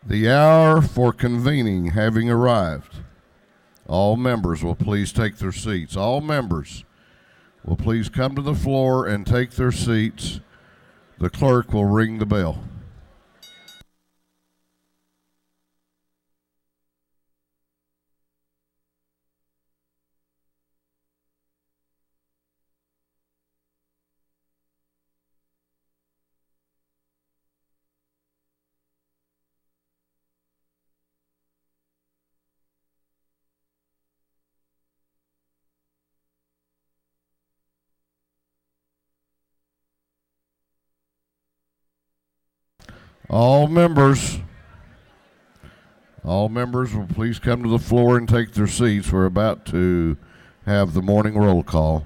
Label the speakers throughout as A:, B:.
A: The hour for convening having arrived, all members will please take their seats. All members will please come to the floor and take their seats. The clerk will ring the bell. All members will please come to the floor and take their seats. We're about to have the morning roll call.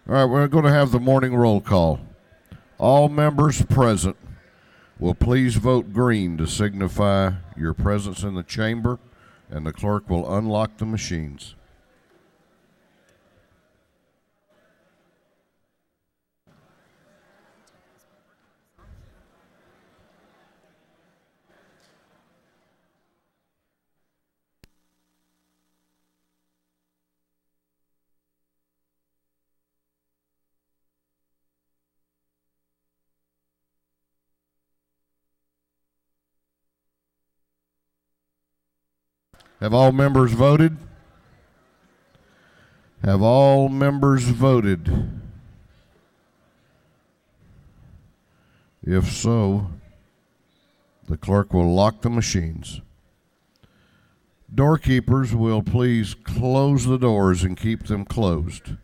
A: All right, we're going to have the morning roll call. All members present will please vote green to signify your presence in the chamber, and the clerk will unlock the machines. Have all members voted? Have all members voted? If so, the clerk will lock the machines. Doorkeepers will please close the doors and keep them closed.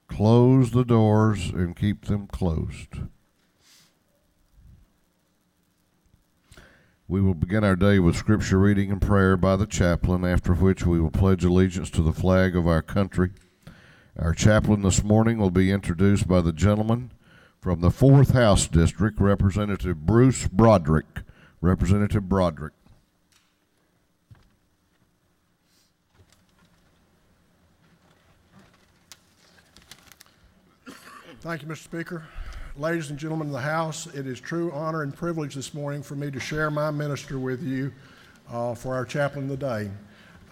A: Close the doors and keep them closed. We will begin our day with scripture reading and prayer by the chaplain, after which we will pledge allegiance to the flag of our country. Our chaplain this morning will be introduced by the gentleman from the 4th House District, Representative Bruce Broderick. Representative Broderick.
B: Thank you, Mr. Speaker. Ladies and gentlemen of the House, it is true honor and privilege this morning for me to share my minister with you for our chaplain of the day.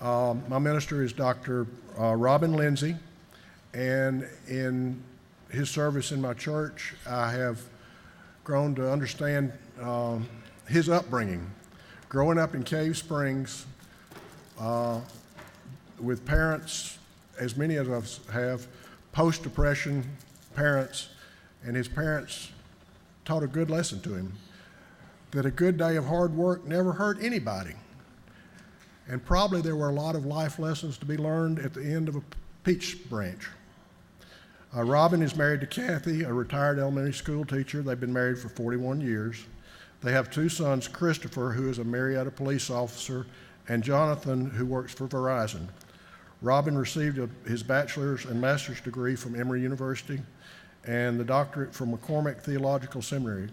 B: My minister is Dr. Robin Lindsay, and in his service in my church, I have grown to understand his upbringing. Growing up in Cave Springs with parents, as many of us have, post-Depression parents, and his parents taught a good lesson to him, that a good day of hard work never hurt anybody. And probably there were a lot of life lessons to be learned at the end of a peach branch. Robin is married to Kathy, a retired elementary school teacher. They've been married for 41 years. They have 2 sons, Christopher, who is a Marietta police officer, and Jonathan, who works for Verizon. Robin received his bachelor's and master's degree from Emory University and the doctorate from McCormick Theological Seminary.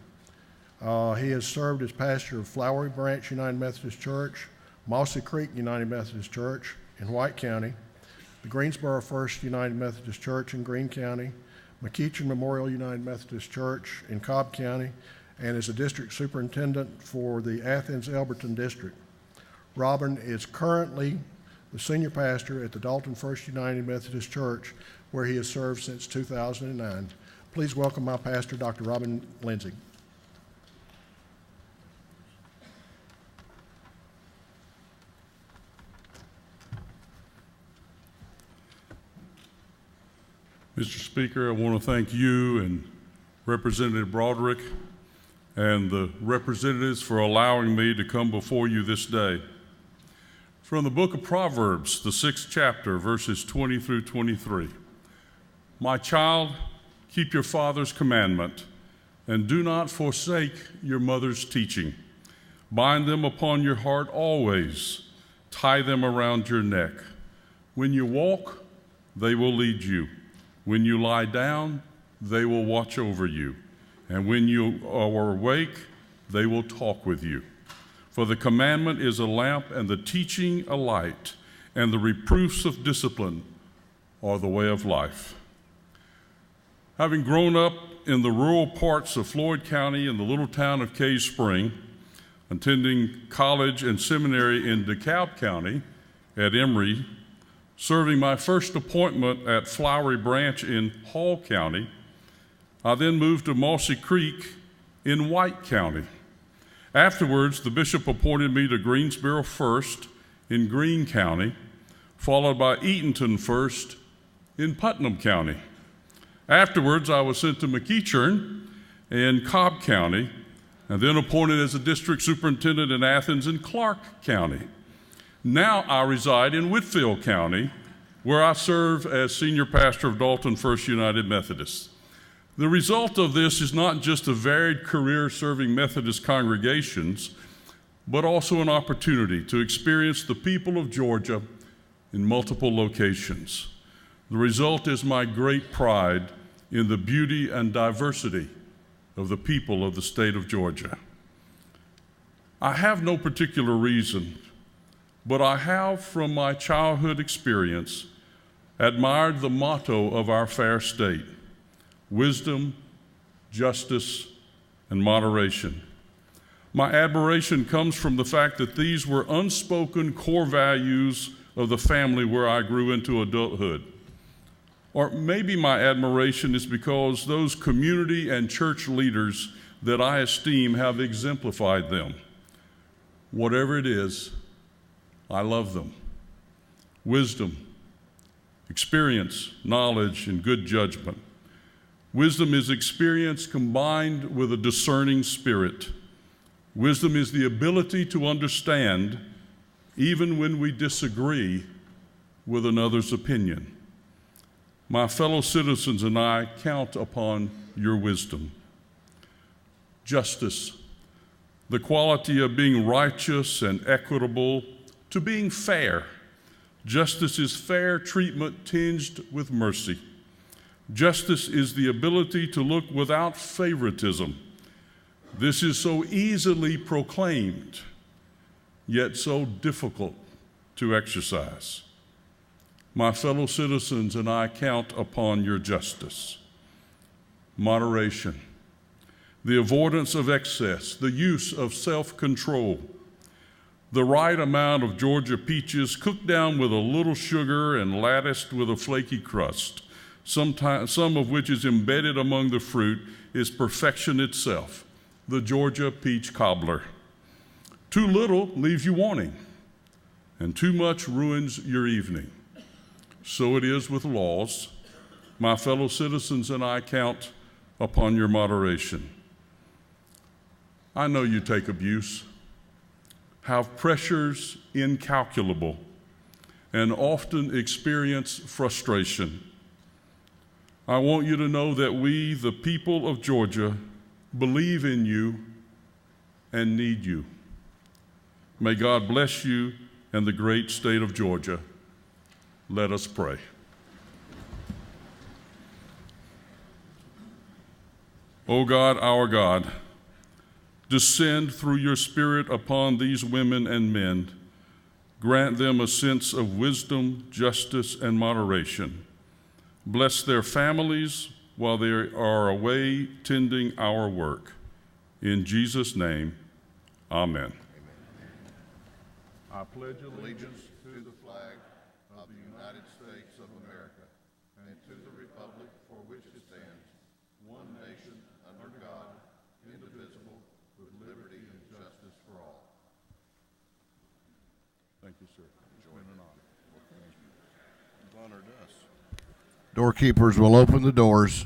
B: He has served as pastor of Flowery Branch United Methodist Church, Mossy Creek United Methodist Church in White County, the Greensboro First United Methodist Church in Greene County, McEachin Memorial United Methodist Church in Cobb County, and is a district superintendent for the Athens-Elberton district. Robin is currently the senior pastor at the Dalton First United Methodist Church, where he has served since 2009. Please welcome my pastor, Dr. Robin Lindsay.
C: Mr. Speaker, I want to thank you and Representative Broderick and the representatives for allowing me to come before you this day. From the book of Proverbs, the 6th chapter, verses 20 through 23. My child, keep your father's commandment, and do not forsake your mother's teaching. Bind them upon your heart always. Tie them around your neck. When you walk, they will lead you. When you lie down, they will watch over you. And when you are awake, they will talk with you. For the commandment is a lamp, and the teaching a light, and the reproofs of discipline are the way of life. Having grown up in the rural parts of Floyd County in the little town of Cave Spring, attending college and seminary in DeKalb County at Emory, serving my first appointment at Flowery Branch in Hall County, I then moved to Mossy Creek in White County. Afterwards, the bishop appointed me to Greensboro First in Greene County, followed by Eatonton First in Putnam County. Afterwards, I was sent to McEachern in Cobb County, and then appointed as a district superintendent in Athens in Clark County. Now I reside in Whitfield County, where I serve as senior pastor of Dalton First United Methodist. The result of this is not just a varied career serving Methodist congregations, but also an opportunity to experience the people of Georgia in multiple locations. The result is my great pride in the beauty and diversity of the people of the state of Georgia. I have no particular reason, but I have, from my childhood experience, admired the motto of our fair state: wisdom, justice, and moderation. My admiration comes from the fact that these were unspoken core values of the family where I grew into adulthood. Or maybe my admiration is because those community and church leaders that I esteem have exemplified them. Whatever it is, I love them. Wisdom, experience, knowledge, and good judgment. Wisdom is experience combined with a discerning spirit. Wisdom is the ability to understand even when we disagree with another's opinion. My fellow citizens and I count upon your wisdom. Justice, the quality of being righteous and equitable to being fair. Justice is fair treatment tinged with mercy. Justice is the ability to look without favoritism. This is so easily proclaimed, yet so difficult to exercise. My fellow citizens and I count upon your justice. Moderation, the avoidance of excess, the use of self-control, the right amount of Georgia peaches cooked down with a little sugar and latticed with a flaky crust, some of which is embedded among the fruit, is perfection itself, the Georgia peach cobbler. Too little leaves you wanting, and too much ruins your evening. So it is with laws. My fellow citizens and I count upon your moderation. I know you take abuse, have pressures incalculable, and often experience frustration. I want you to know that we, the people of Georgia, believe in you and need you. May God bless you and the great state of Georgia. Let us pray. O God, our God, descend through your Spirit upon these women and men. Grant them a sense of wisdom, justice, and moderation. Bless their families while they are away tending our work. In Jesus' name, amen. I pledge allegiance
A: to the flag of the United States of America and to the republic for which it stands, one nation, under God, indivisible, with liberty and justice for all.
C: Thank you, sir. It's been an honor.
A: Well, thank you. You've honored us. Doorkeepers will open the doors.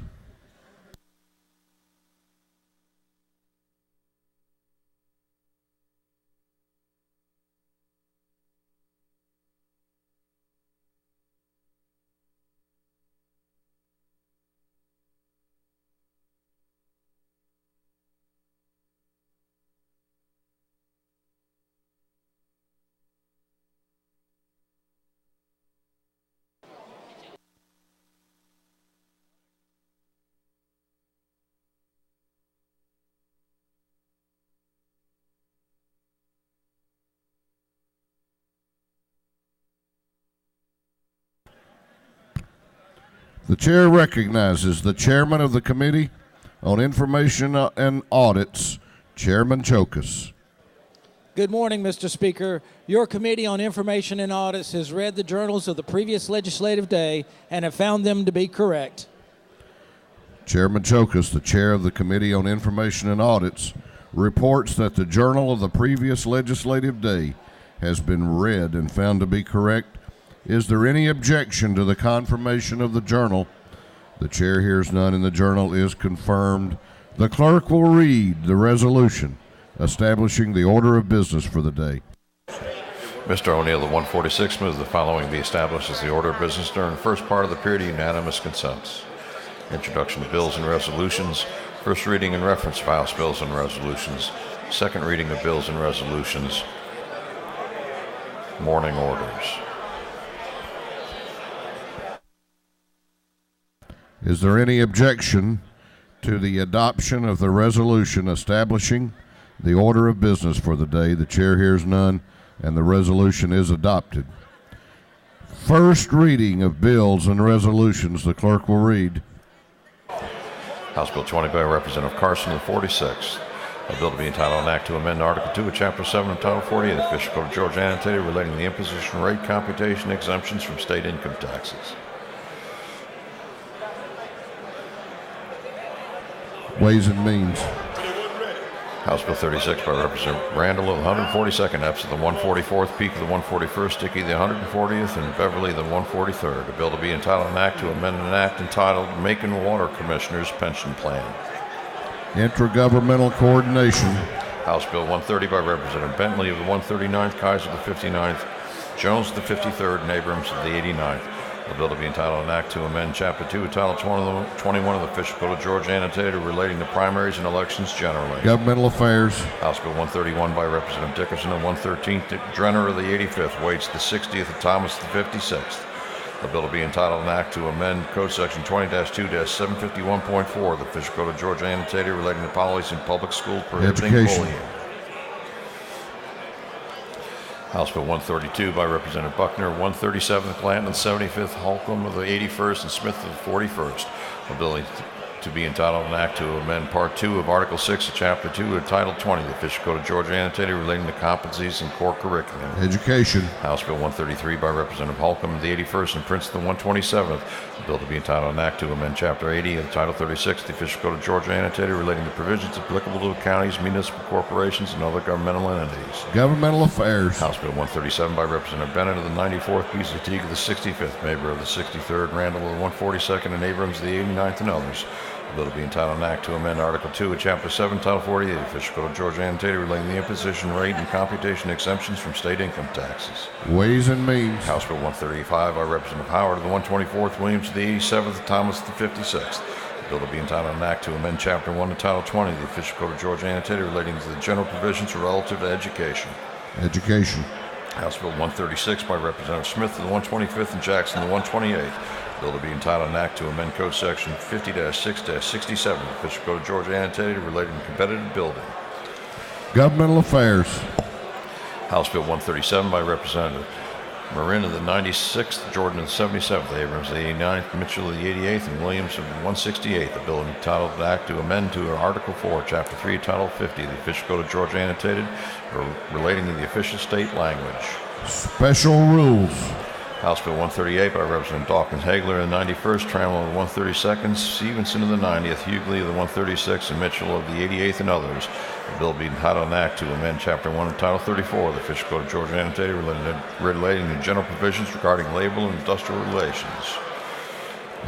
A: The chair recognizes the chairman of the Committee on Information and Audits, Chairman Chokas.
D: Good morning, Mr. Speaker. Your Committee on Information and Audits has read the journals of the previous legislative day and have found them to be correct.
A: Chairman Chokas, the chair of the Committee on Information and Audits, reports that the journal of the previous legislative day has been read and found to be correct. Is there any objection to the confirmation of the journal? The chair hears none, and the journal is confirmed. The clerk will read the resolution establishing the order of business for the day.
E: Mr. O'Neill, the 146 moves the following be established as the order of business during the first part of the period of unanimous consents. Introduction to bills and resolutions, first reading and reference to House bills and resolutions, second reading of bills and resolutions, morning orders.
A: Is there any objection to the adoption of the resolution establishing the order of business for the day? The chair hears none, and the resolution is adopted. First reading of bills and resolutions, the clerk will read.
E: House Bill 20 by Representative Carson, the 46th. A bill to be entitled an act to amend Article 2 of Chapter 7 of Title 48 of the Official Code of Georgia annotated relating to the imposition rate computation exemptions from state income taxes.
A: Ways and Means.
E: House Bill 36 by Representative Randall of the 142nd, Epps of the 144th, Peak of the 141st, Dickey the 140th, and Beverly the 143rd. A bill to be entitled an act to amend an act entitled Macon Water Commissioners Pension Plan.
A: Intergovernmental Coordination.
E: House Bill 130 by Representative Bentley of the 139th, Kaiser the 59th, Jones the 53rd, and Abrams of the 89th. A bill to be entitled an act to amend Chapter 2 of Title 21 of the Official Code of Georgia annotated relating to primaries and elections generally.
A: Governmental Affairs.
E: House Bill 131 by Representative Dickerson of 113th, Drenner of the 85th, Waits the 60th, and Thomas the 56th. A bill to be entitled an act to amend Code Section 20-2-751.4 of the Official Code of Georgia annotated relating to policies in public schools prohibiting bullying. House Bill 132 by Representative Buckner, 137th, Clanton, 75th, Holcomb of the 81st, and Smith of the 41st. A bill to be entitled an act to amend Part 2 of Article 6 of Chapter 2 of Title 20 of the Official Code of Georgia annotated relating to competencies in core curriculum.
A: Education.
E: House Bill 133 by Representative Holcomb of the 81st and Prince of the 127th. A bill to be entitled an act to amend Chapter 80 of Title 36 of the Official Code of Georgia annotated relating to provisions applicable to counties, municipal corporations, and other governmental entities.
A: Governmental Affairs.
E: House Bill 137 by Representative Bennett of the 94th, Peace of Teague of the 65th, Maber of the 63rd, Randall of the 142nd, and Abrams of the 89th, and others. A bill to be entitled an act to amend Article 2 of Chapter 7, Title 48 of the Official Code of Georgia annotated relating to the imposition rate and computation exemptions from state income taxes.
A: Ways and Means.
E: House Bill 135 by Representative Howard of the 124th, Williams of the 87th, Thomas the 56th. A bill to be entitled an act to amend Chapter 1 of Title 20 of the Official Code of Georgia annotated relating to the general provisions relative to education.
A: Education.
E: House Bill 136 by Representative Smith of the 125th and Jackson the 128th. Bill to be entitled an act to amend Code Section 50-6-67 of the Official Code of Georgia annotated relating to competitive building.
A: Governmental Affairs.
E: House Bill 137 by Representative Marin of the 96th, Jordan of the 77th, Abrams of the 89th, Mitchell of the 88th, and Williams of the 168th. A bill entitled an act to amend to Article 4, Chapter 3, Title 50 of the Official Code of Georgia annotated relating to the official state language.
A: Special Rules.
E: House Bill 138 by Representative Dawkins Hagler of the 91st, Trammell of the 132nd, Stevenson of the 90th, Hughley of the 136th, and Mitchell of the 88th, and others. The bill be entitled an act to amend Chapter 1 of Title 34 of the Official Code of Georgia annotated relating to general provisions regarding labor and industrial relations.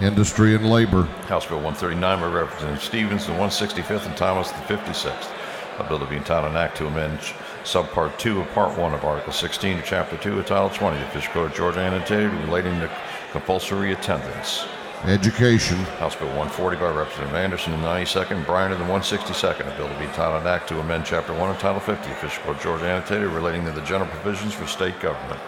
A: Industry and Labor.
E: House Bill 139 by Representative Stevens, the 165th, and Thomas, the 56th. A bill to be entitled an act to amend Subpart 2 of Part 1 of Article 16 of Chapter 2 of Title 20 of the Official Code of Georgia annotated relating to compulsory attendance.
A: Education.
E: House Bill 140 by Representative Anderson, the 92nd, Bryan of the 162nd. A bill to be entitled an act to amend Chapter 1 of Title 50 of the Official Code of Georgia annotated relating to the general provisions for state government.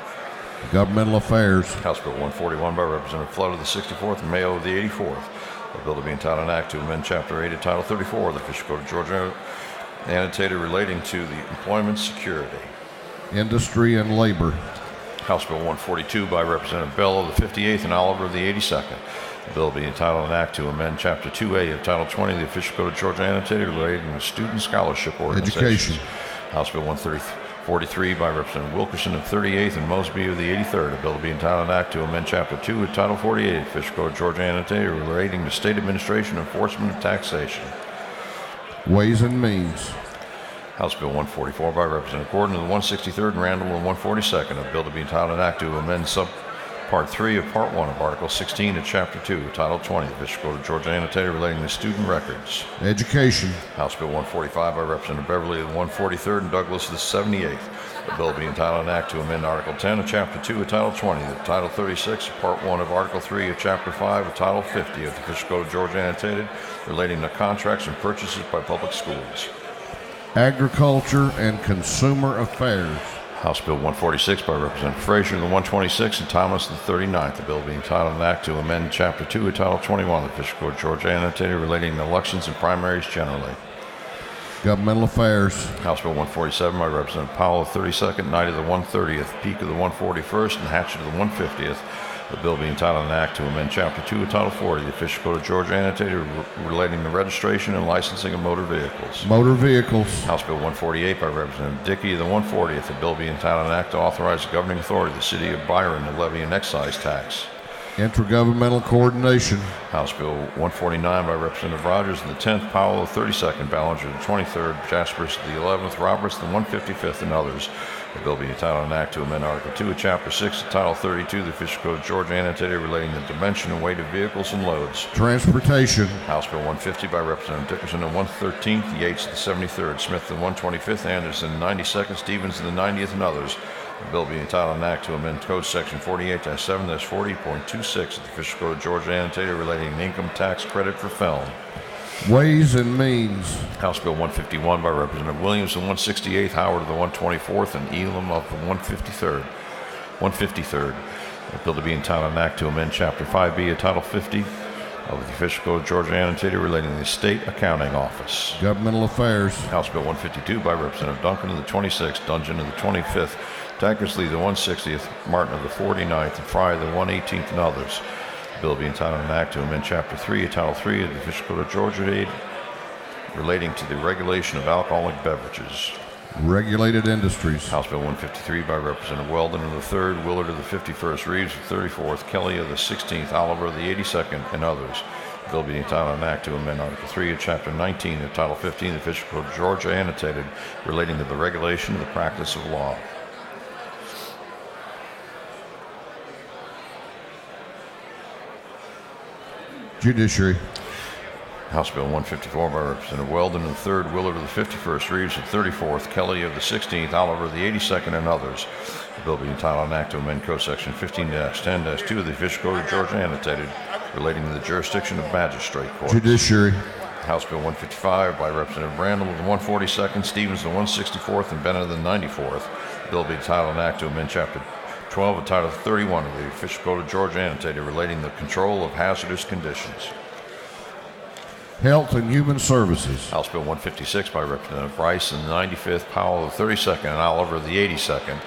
A: Governmental Affairs.
E: House Bill 141 by Representative Flood of the 64th and Mayo of the 84th. A bill to be entitled an act to amend Chapter 8 of Title 34 of the Official Code of Georgia annotated relating to the employment security.
A: Industry and Labor.
E: House Bill 142 by Representative Bell of the 58th and Oliver of the 82nd. The bill being entitled an act to amend Chapter 2A of Title 20 of the Official Code of Georgia Annotated relating to student scholarship organizations.
A: Education.
E: House Bill 143 by Representative Wilkerson of 38th and Mosby of the 83rd. A bill to be entitled an act to amend Chapter 2 of Title 48 of the Official Code of Georgia Annotated relating to state administration, enforcement, and taxation.
A: Ways and Means.
E: House Bill 144 by Representative Gordon of the 163rd and Randall of the 142nd. A bill to be entitled an act to amend Part 3 of Part 1 of Article 16 of Chapter 2 of Title 20 of the Official Code of Georgia Annotated relating to student records.
A: Education.
E: House Bill 145 by Representative Beverly of the 143rd and Douglas of the 78th. A bill being entitled an act to amend Article 10 of Chapter 2 of Title 20 of Title 36 of Part 1 of Article 3 of Chapter 5 of Title 50 of the Official Code of Georgia Annotated relating to contracts and purchases by public schools.
A: Agriculture and Consumer Affairs.
E: House Bill 146 by Representative Frazier of the 126th and Thomas of the 39th. The bill being entitled an act to amend Chapter 2 of Title 21 of the Official Code of Georgia Annotated relating to elections and primaries generally.
A: Governmental Affairs.
E: House Bill 147 by Representative Powell of 32nd, Knight of the 130th, Peake of the 141st, and Hatchett of the 150th. The bill being entitled an act to amend Chapter 2 of Title 40 of the Official Code of Georgia Annotated relating to registration and licensing of motor vehicles.
A: Motor Vehicles.
E: House Bill 148 by Representative Dickey of the 140th. The bill being entitled an act to authorize the governing authority of the City of Byron to levy an excise tax.
A: Intergovernmental Coordination.
E: House Bill 149 by Representative Rogers of the 10th, Powell of the 32nd, Ballinger of the 23rd, Jaspers of the 11th, Roberts of the 155th, and others. The bill being entitled an act to amend Article 2 of Chapter 6 of Title 32 of the Official Code of Georgia Annotated relating to dimension and weight of vehicles and loads.
A: Transportation.
E: House Bill 150 by Representative Dickerson of the 113th, Yates of the 73rd, Smith of the 125th, Anderson of the 92nd, Stevens of the 90th, and others. The bill being entitled an act to amend Code Section 48-7-40.26 of the Official Code of Georgia Annotated relating to income tax credit for felon.
A: Ways and Means.
E: House Bill 151 by Representative Williams of the 168th, Howard of the 124th, and Elam of the 153rd. A bill to be entitled an act to amend Chapter 5B of Title 50 of the Official Code of Georgia Annotated relating to the State Accounting Office.
A: Governmental Affairs.
E: House Bill 152 by Representative Duncan of the 26th, Dungeon of the 25th, Tankersley of the 160th, Martin of the 49th, and Fry of the 118th, and others. The bill being entitled an act to amend Chapter 3 of Title 3 of the Official Code of Georgia relating to the regulation of alcoholic beverages.
A: Regulated Industries.
E: House Bill 153 by Representative Weldon of the 3rd, Willard of the 51st, Reeves of the 34th, Kelly of the 16th, Oliver of the 82nd, and others. The bill being entitled an act to amend Article 3 of Chapter 19 of Title 15 of the Official Code of Georgia Annotated relating to the regulation of the practice of law.
A: Judiciary.
E: House Bill 154 by Representative Weldon of the 3rd, Willard of the 51st, Reeves of the 34th, Kelly of the 16th, Oliver of the 82nd, and others. The bill being entitled an act to amend Code Section 15-10-2 of the Official Code of Georgia Annotated relating to the jurisdiction of magistrate courts.
A: Judiciary.
E: House Bill 155 by Representative Randall of the 142nd, Stevens of the 164th, and Bennett of the 94th. The bill being entitled an act to amend Chapter 12 of Title 31 of the Official Code of Georgia Annotated relating to the control of hazardous conditions.
A: Health and Human Services.
E: House Bill 156 by Representative Rice of the 95th, Powell of the 32nd, and Oliver of the 82nd.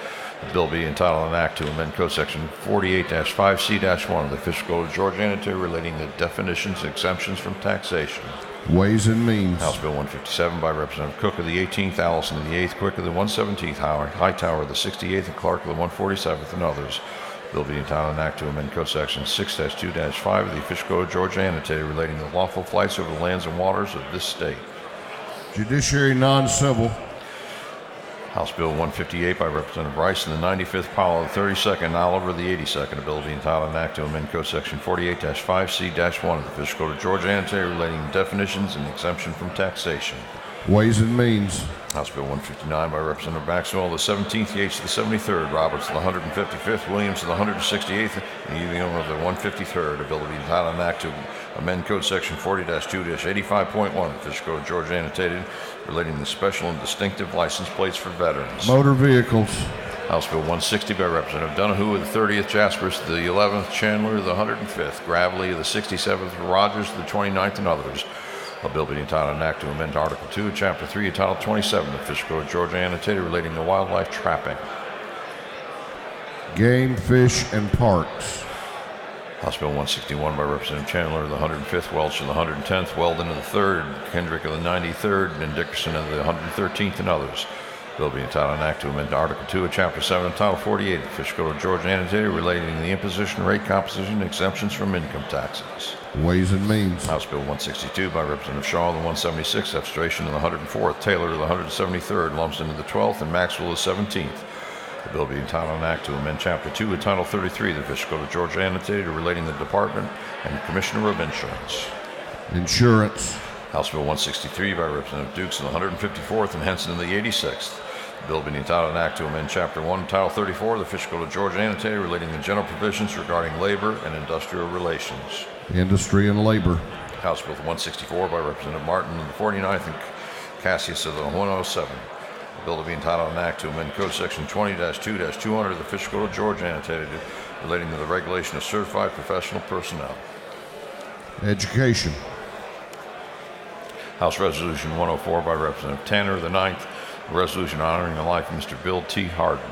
E: The bill being entitled an act to amend Code Section 48-5C-1 of the Official Code of Georgia Annotated relating to definitions and exemptions from taxation.
A: Ways and Means.
E: House Bill 157 by Representative Cook of the 18th, Allison of the 8th, Quick of the 117th, Hightower of the 68th, and Clark of the 147th, and others. Bill being entitled an act to amend Code Section 6-2-5 of the Official Code of Georgia Annotated relating to lawful flights over the lands and waters of this state.
A: Judiciary Non-Civil.
E: House Bill 158 by Representative Rice and the 95th, Powell of the 32nd, and Oliver of the 82nd. A bill being entitled an act to amend Code Section 48-5C-1 of the Official Code of Georgia Annotated relating to definitions and exemption from taxation.
A: Ways and Means.
E: House Bill 159 by Representative Maxwell of the 17th, Yates of the 73rd, Roberts of the 155th, Williams of the 168th, and Elam of the 153rd. A bill to be entitled an act to amend Code Section 40-2-85.1 of the Official Code of Georgia Annotated relating to special and distinctive license plates for veterans.
A: Motor Vehicles.
E: House Bill 160 by Representative Donahue of the 30th, Jaspers of the 11th, Chandler of the 105th, Gravely of the 67th, Rogers of the 29th, and others. A bill being entitled an act to amend Article 2 of Chapter 3 of Title 27 of the Official Code of Georgia Annotated relating to wildlife trapping.
A: Game, Fish, and Parks.
E: House Bill 161 by Representative Chandler of the 105th, Welch of the 110th, Weldon of the 3rd, Kendrick of the 93rd, and Dickerson of the 113th, and others. Bill being entitled an act to amend Article 2 of Chapter 7 of Title 48 of the Official Code of Georgia Annotated relating to the imposition, rate, composition, and exemptions from income taxes.
A: Ways and Means.
E: House Bill 162 by Representative Shaw of the 176th, Abstration of the 104th, Taylor of the 173rd, Lumsden of the 12th, and Maxwell of the 17th. The bill being entitled an act to amend Chapter 2 of Title 33 of the Official Code of Georgia Annotated relating to the Department and Commissioner of Insurance.
A: Insurance.
E: House Bill 163 by Representative Dukes of the 154th and Henson of the 86th. The bill being entitled an act to amend Chapter 1, Title 34 of the Official Code of Georgia Annotated relating to general provisions regarding labor and industrial relations.
A: Industry and Labor.
E: House Bill 164 by Representative Martin of the 49th and Cassius of the 107. The bill to be entitled an act to amend Code Section 20-2-200 of the Official Code of Georgia Annotated relating to the regulation of certified professional personnel.
A: Education.
E: House Resolution 104 by Representative Tanner of the 9th, a resolution honoring the life of Mr. Bill T. Harden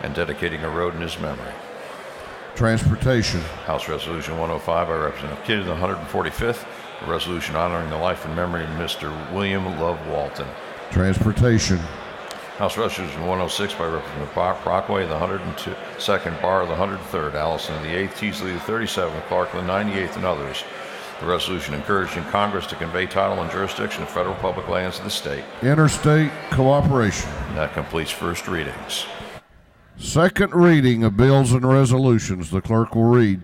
E: and dedicating a road in his memory.
A: Transportation.
E: House Resolution 105 by Representative Kidd of the 145th, a resolution honoring the life and memory of Mr. William Love Walton.
A: Transportation.
E: House Resolution 106 by Representative Brockway of the 102nd, Barr of the 103rd, Allison of the 8th, Teasley of the 37th, Clark of the 98th, and others. The resolution encouraging Congress to convey title and jurisdiction of federal public lands of the state.
A: Interstate cooperation.
E: And that completes first readings.
A: Second reading of bills and resolutions. The clerk will read.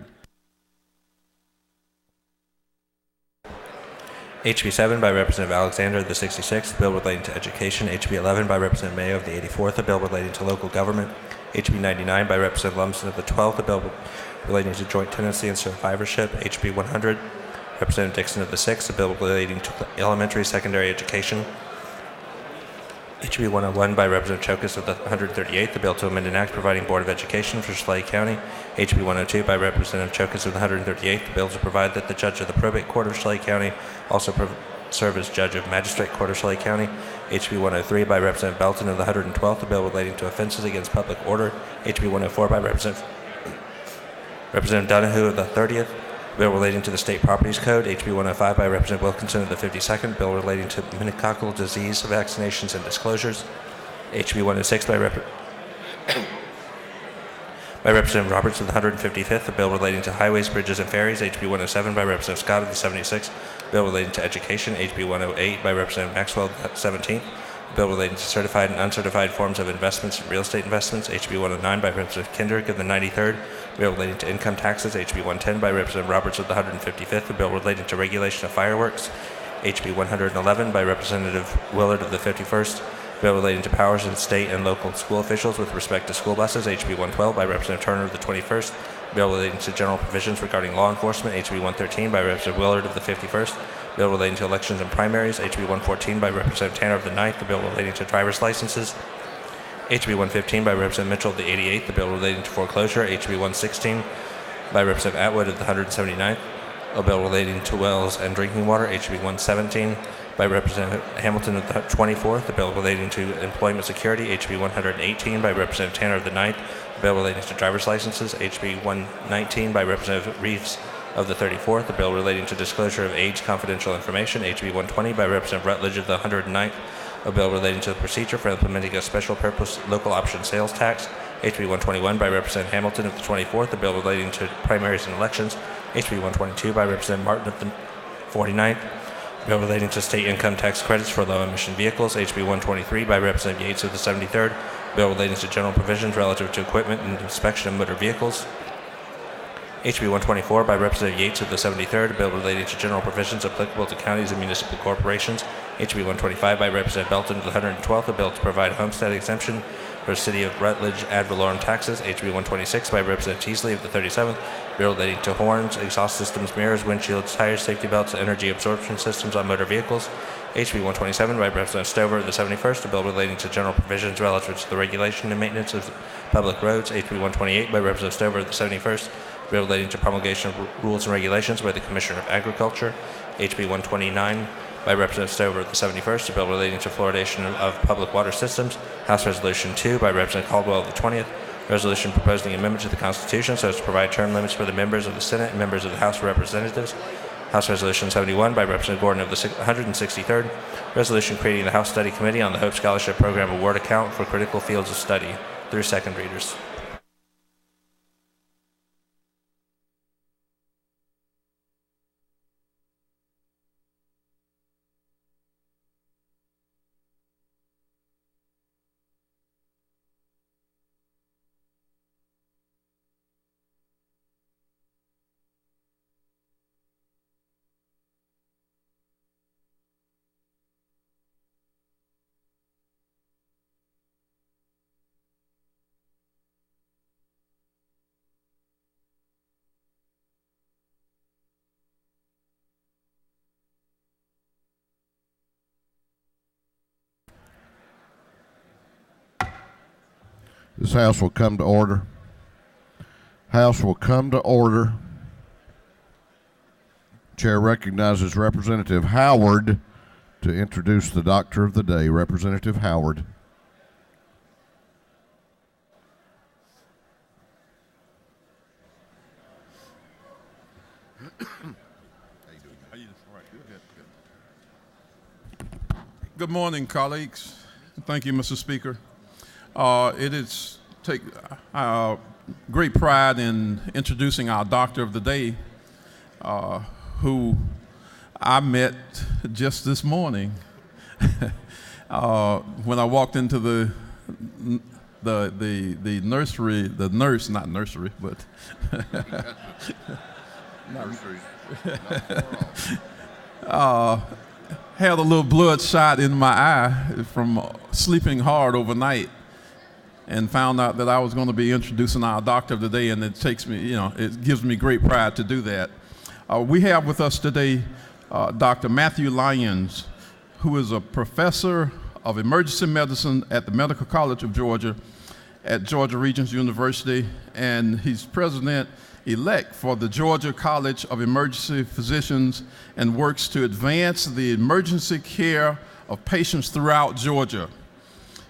F: HB 7 by Representative Alexander of the 66th, a bill relating to education. HB 11 by Representative Mayo of the 84th, a bill relating to local government. HB 99 by Representative Lumsden of the 12th, a bill relating to joint tenancy and survivorship. HB 100, Representative Dixon of the 6th, a bill relating to elementary secondary education. HB 101 by Representative Chokas of the 138th, a bill to amend an act providing Board of Education for Schley County. HB 102 by Representative Chokas of the 138th, a bill to provide that the judge of the probate court of Schley County also serve as judge of magistrate court of Schley County. HB 103 by Representative Belton of the 112th, a bill relating to offenses against public order. HB 104 by Representative Donahue of the 30th, bill relating to the State Properties Code. HB 105 by Representative Wilkinson of the 52nd, bill relating to meningococcal disease vaccinations and disclosures. HB 106 by Representative Roberts of the 155th, a bill relating to highways, bridges, and ferries. HB 107 by Representative Scott of the 76th, bill relating to education. HB 108 by Representative Maxwell of the 17th, bill relating to certified and uncertified forms of investments and real estate investments. HB 109 by Representative Kendrick of the 93rd, bill relating to income taxes. HB 110 by Representative Roberts of the 155th, a bill relating to regulation of fireworks. HB 111 by Representative Willard of the 51st, bill relating to powers of state and local school officials with respect to school buses. HB 112 by Representative Turner of the 21st, bill relating to general provisions regarding law enforcement. HB 113 by Representative Willard of the 51st, bill relating to elections and primaries. HB 114 by Representative Tanner of the 9th, the bill relating to driver's licenses. HB 115 by Representative Mitchell of the 88th, the bill relating to foreclosure. HB 116 by Representative Atwood of the 179th, a bill relating to wells and drinking water. HB 117 by Representative Hamilton of the 24th, a bill relating to employment security. HB 118 by Representative Tanner of the 9th, a bill relating to driver's licenses. HB 119 by Representative Reeves of the 34th, a bill relating to disclosure of age confidential information. HB 120 by Representative Rutledge of the 109th, a bill relating to the procedure for implementing a special purpose local option sales tax. HB 121 by Representative Hamilton of the 24th, a bill relating to primaries and elections. HB 122 by Representative Martin of the 49th, a bill relating to state income tax credits for low emission vehicles. HB 123 by Representative Yates of the 73rd, a bill relating to general provisions relative to equipment and inspection of motor vehicles. HB 124 by Representative Yates of the 73rd, a bill relating to general provisions applicable to counties and municipal corporations. HB 125 by Representative Belton of the 112th, a bill to provide homestead exemption for the City of Rutledge ad valorem taxes. HB 126 by Representative Teasley of the 37th, bill relating to horns, exhaust systems, mirrors, windshields, tires, safety belts, and energy absorption systems on motor vehicles. HB 127 by Representative Stover of the 71st, a bill relating to general provisions relative to the regulation and maintenance of public roads. HB 128 by Representative Stover of the 71st, bill relating to promulgation of rules and regulations by the Commissioner of Agriculture. HB 129 by Representative Stover of the 71st, a bill relating to fluoridation of public water systems. House Resolution 2 by Representative Caldwell of the 20th, Resolution proposing amendment to the Constitution so as to provide term limits for the members of the Senate and members of the House of Representatives. House Resolution 71 by Representative Gordon of the 163rd. Resolution creating the House Study Committee on the Hope Scholarship Program Award Account for critical fields of study. Through second readers.
A: This House will come to order. House will come to order. Chair recognizes Representative Howard to introduce the Doctor of the Day. Representative Howard.
G: Good morning, colleagues. Thank you, Mr. Speaker. It is take great pride in introducing our Doctor of the Day, who I met just this morning when I walked into the nursery, the nurse, not nursery, but
A: Nursery.
G: had a little blood shot in my eye from sleeping hard overnight, and found out that I was going to be introducing our Doctor of the Day, and it takes me, it gives me great pride to do that. We have with us today Dr. Matthew Lyons, who is a professor of emergency medicine at the Medical College of Georgia at Georgia Regents University, and he's president-elect for the Georgia College of Emergency Physicians and works to advance the emergency care of patients throughout Georgia.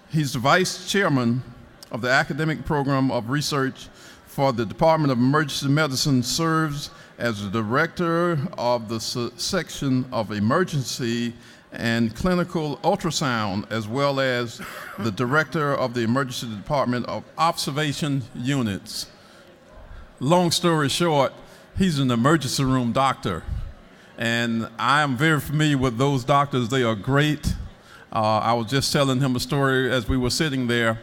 G: He's the vice chairman of the academic program of research for the Department of Emergency Medicine, serves as the director of the section of emergency and clinical ultrasound, as well as the director of the emergency department of observation units. Long story short, he's an emergency room doctor, and I am very familiar with those doctors. They are great. I was just telling him a story as we were sitting there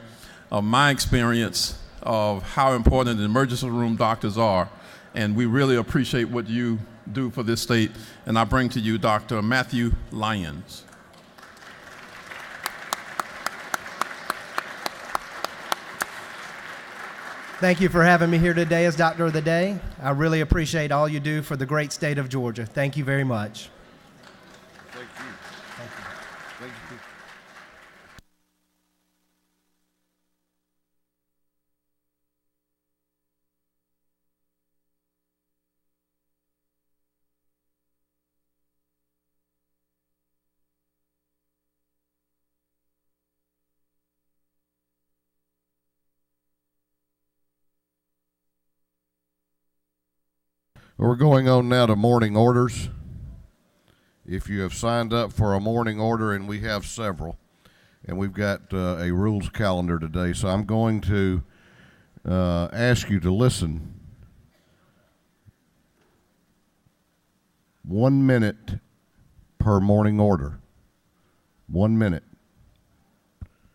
G: of my experience of how important the emergency room doctors are, and we really appreciate what you do for this state. And I bring to you Dr. Matthew Lyons.
H: Thank you for having me here today as Doctor of the Day. I really appreciate all you do for the great state of Georgia. Thank you very much.
A: Thank you.
H: Thank you.
A: Thank you. We're going on now to morning orders. If you have signed up for a morning order, and we have several, and we've got a rules calendar today, so I'm going to ask you to listen. 1 minute per morning order. 1 minute.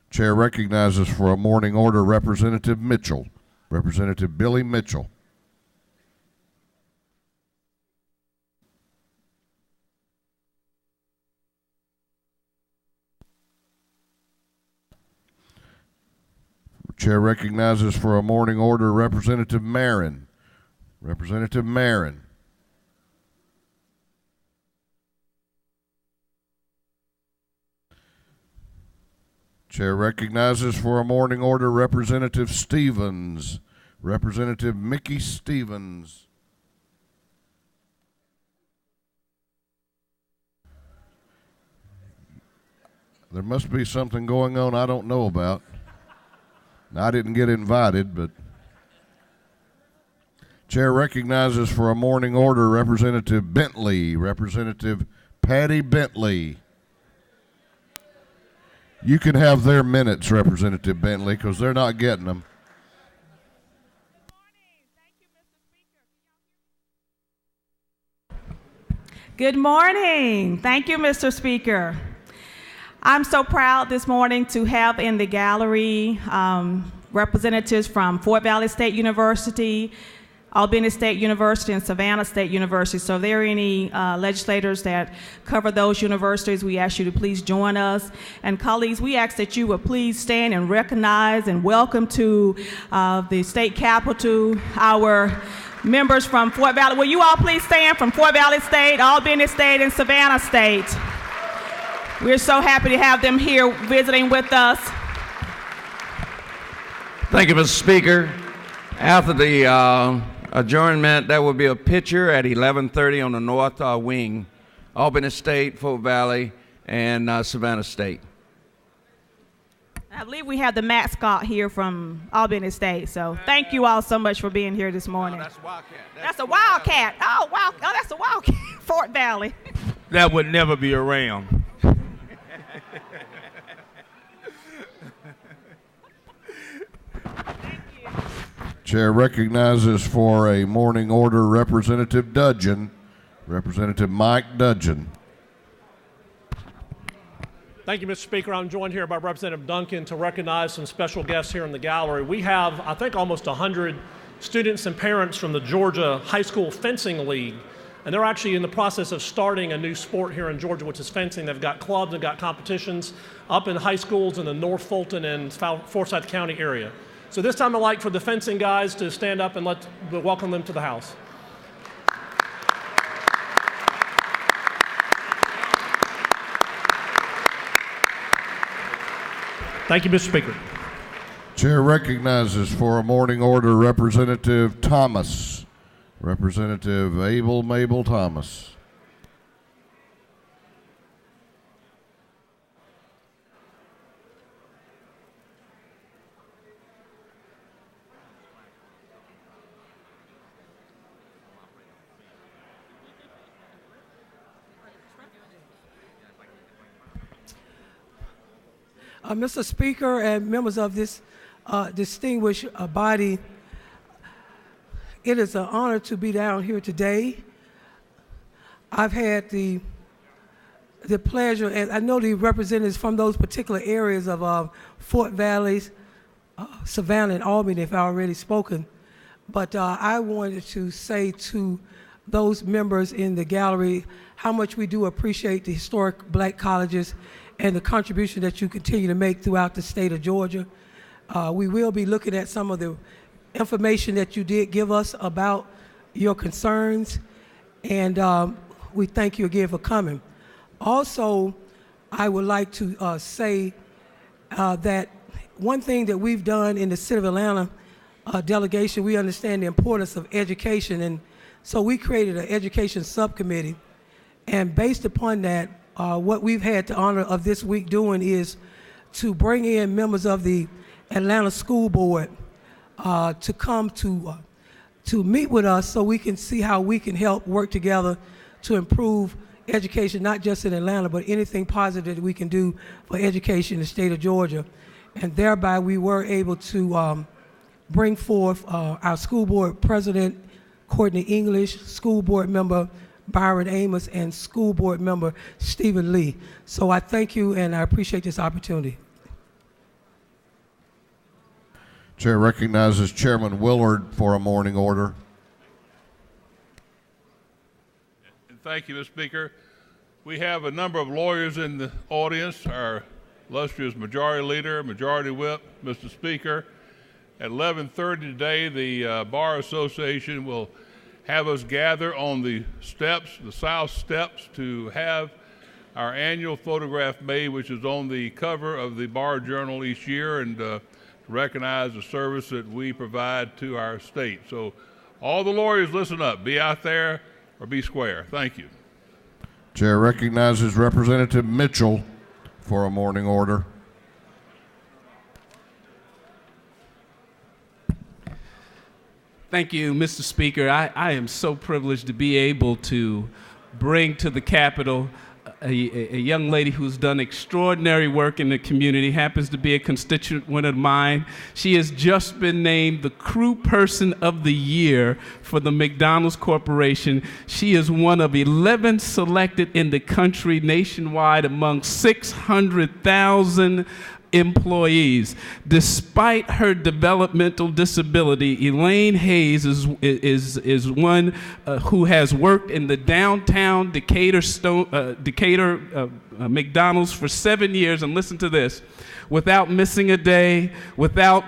A: Chair recognizes for a morning order Representative Mitchell. Representative Billy Mitchell. Chair recognizes for a morning order Representative Marin. Representative Marin. Chair recognizes for a morning order Representative Stevens. Representative Mickey Stevens. There must be something going on I don't know about. I didn't get invited, but Chair recognizes for a morning order Representative Bentley, Representative Patty Bentley. You can have their minutes, Representative Bentley, because they're not getting them.
I: Good morning. Thank you, Mr. Speaker. I'm so proud this morning to have in the gallery representatives from Fort Valley State University, Albany State University, and Savannah State University. So if there are any legislators that cover those universities, we ask you to please join us. And colleagues, we ask that you would please stand and recognize and welcome to the state capitol our members from Fort Valley. Will you all please stand from Fort Valley State, Albany State, and Savannah State? We're so happy to have them here visiting with us.
J: Thank you, Mr. Speaker. After the adjournment, there will be a picture at 11:30 on the north wing, Albany State, Fort Valley, and Savannah State.
I: I believe we have the mascot here from Albany State, so thank you all so much for being here this morning.
J: Oh, that's a wildcat.
I: That's a wildcat. Oh, wow. Oh, that's a wildcat. Fort Valley.
J: That would never be a ram.
A: Chair recognizes for a morning order Representative Dudgeon, Representative Mike Dudgeon.
K: Thank you, Mr. Speaker. I'm joined here by Representative Duncan to recognize some special guests here in the gallery. We have, I think, almost 100 students and parents from the Georgia High School Fencing League, and they're actually in the process of starting a new sport here in Georgia, which is fencing. They've got clubs and got competitions up in high schools in the North Fulton and Forsyth County area. So this time I'd like for the fencing guys to stand up and welcome them to the House. Thank you, Mr. Speaker.
A: Chair recognizes for a morning order Representative Thomas, Representative Abel Mabel Thomas.
L: Mr. Speaker and members of this distinguished body, it is an honor to be down here today. I've had the pleasure, and I know the representatives from those particular areas of Fort Valley, Savannah, and Albany have already spoken, but I wanted to say to those members in the gallery how much we do appreciate the historic black colleges and the contribution that you continue to make throughout the state of Georgia. We will be looking at some of the information that you did give us about your concerns, and we thank you again for coming. Also, I would like to say that one thing that we've done in the City of Atlanta delegation, we understand the importance of education, and so we created an education subcommittee, and based upon that, what we've had the honor of this week doing is to bring in members of the Atlanta School Board to come to meet with us so we can see how we can help work together to improve education, not just in Atlanta, but anything positive that we can do for education in the state of Georgia. And thereby we were able to bring forth our school board president, Courtney English, school board member Byron Amos, and school board member Stephen Lee. So I thank you and I appreciate this opportunity.
A: Chair recognizes Chairman Willard for a morning order.
C: Thank you, Mr. Speaker. We have a number of lawyers in the audience. Our illustrious Majority Leader, Majority Whip, Mr. Speaker. At 11:30 today, the Bar Association will have us gather on the steps, the south steps, to have our annual photograph made, which is on the cover of the Bar Journal each year, and to recognize the service that we provide to our state. So all the lawyers, listen up. Be out there or be square. Thank you.
A: Chair recognizes Representative Mitchell for a morning order.
M: Thank you, Mr. Speaker. I am so privileged to be able to bring to the Capitol a young lady who's done extraordinary work in the community, happens to be a constituent of mine. She has just been named the Crew Person of the Year for the McDonald's Corporation. She is one of 11 selected in the country nationwide among 600,000 employees. Despite her developmental disability, Elaine Hayes is one who has worked in the downtown Decatur McDonald's for 7 years, and listen to this, without missing a day, without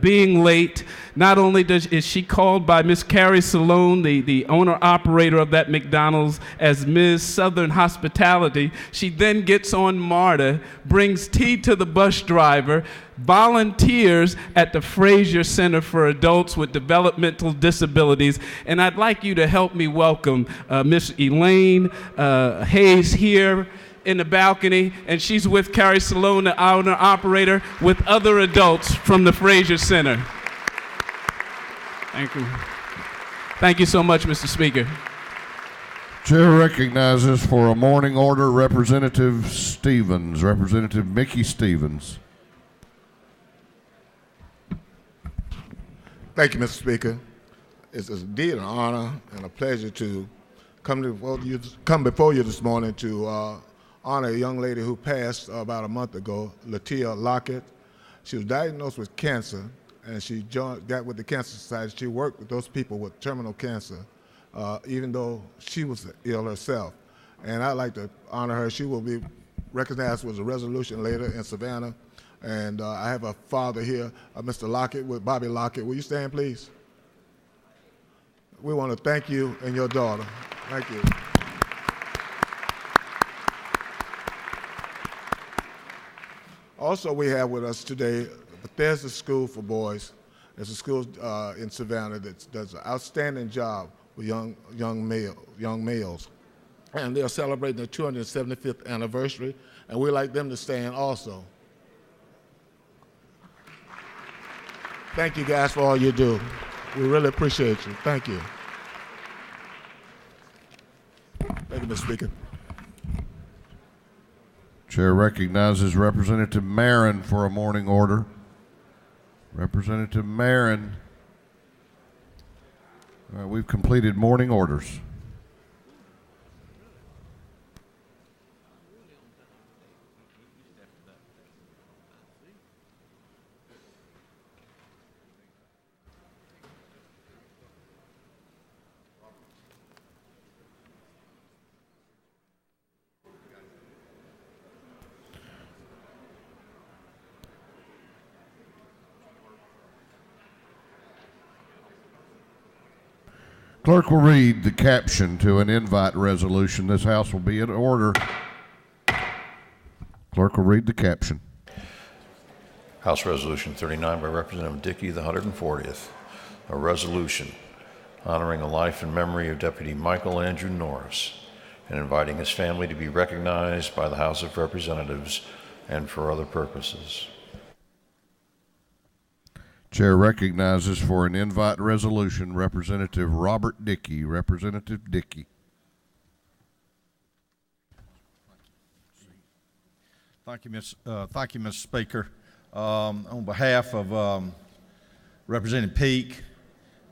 M: being late. Not only is she called by Miss Carrie Salone, the owner-operator of that McDonald's, as Ms. Southern Hospitality, she then gets on MARTA, brings tea to the bus driver, volunteers at the Frazier Center for Adults with Developmental Disabilities. And I'd like you to help me welcome Miss Elaine Hayes here in the balcony, and she's with Carrie Salone, the owner-operator, with other adults from the Frazier Center. Thank you. Thank you so much, Mr. Speaker.
A: Chair recognizes for a morning order Representative Stevens, Representative Mickey Stevens.
N: Thank you, Mr. Speaker. It's indeed an honor and a pleasure to come before you this morning to honor a young lady who passed about a month ago, Latia Lockett. She was diagnosed with cancer, and she got with the Cancer Society. She worked with those people with terminal cancer, even though she was ill herself. And I'd like to honor her. She will be recognized with a resolution later in Savannah. And I have a father here, Mr. Lockett, with Bobby Lockett. Will you stand, please? We want to thank you and your daughter. Thank you. Also, we have with us today Bethesda School for Boys. It's a school in Savannah that does an outstanding job with young males. And they're celebrating their 275th anniversary, and we'd like them to stand also. Thank you guys for all you do. We really appreciate you. Thank you. Thank you, Mr. Speaker.
A: Chair recognizes Representative Marin for a morning order. Representative Marin. All right, we've completed morning orders. Clerk will read the caption to an invite resolution. This House will be in order. Clerk will read the caption.
E: House Resolution 39 by Representative Dickey, the 140th. A resolution honoring the life and memory of Deputy Michael Andrew Norris and inviting his family to be recognized by the House of Representatives and for other purposes.
A: Chair recognizes for an invite resolution Representative Robert Dickey. Representative Dickey.
O: Thank you, Mr. Speaker. On behalf of Representative Peake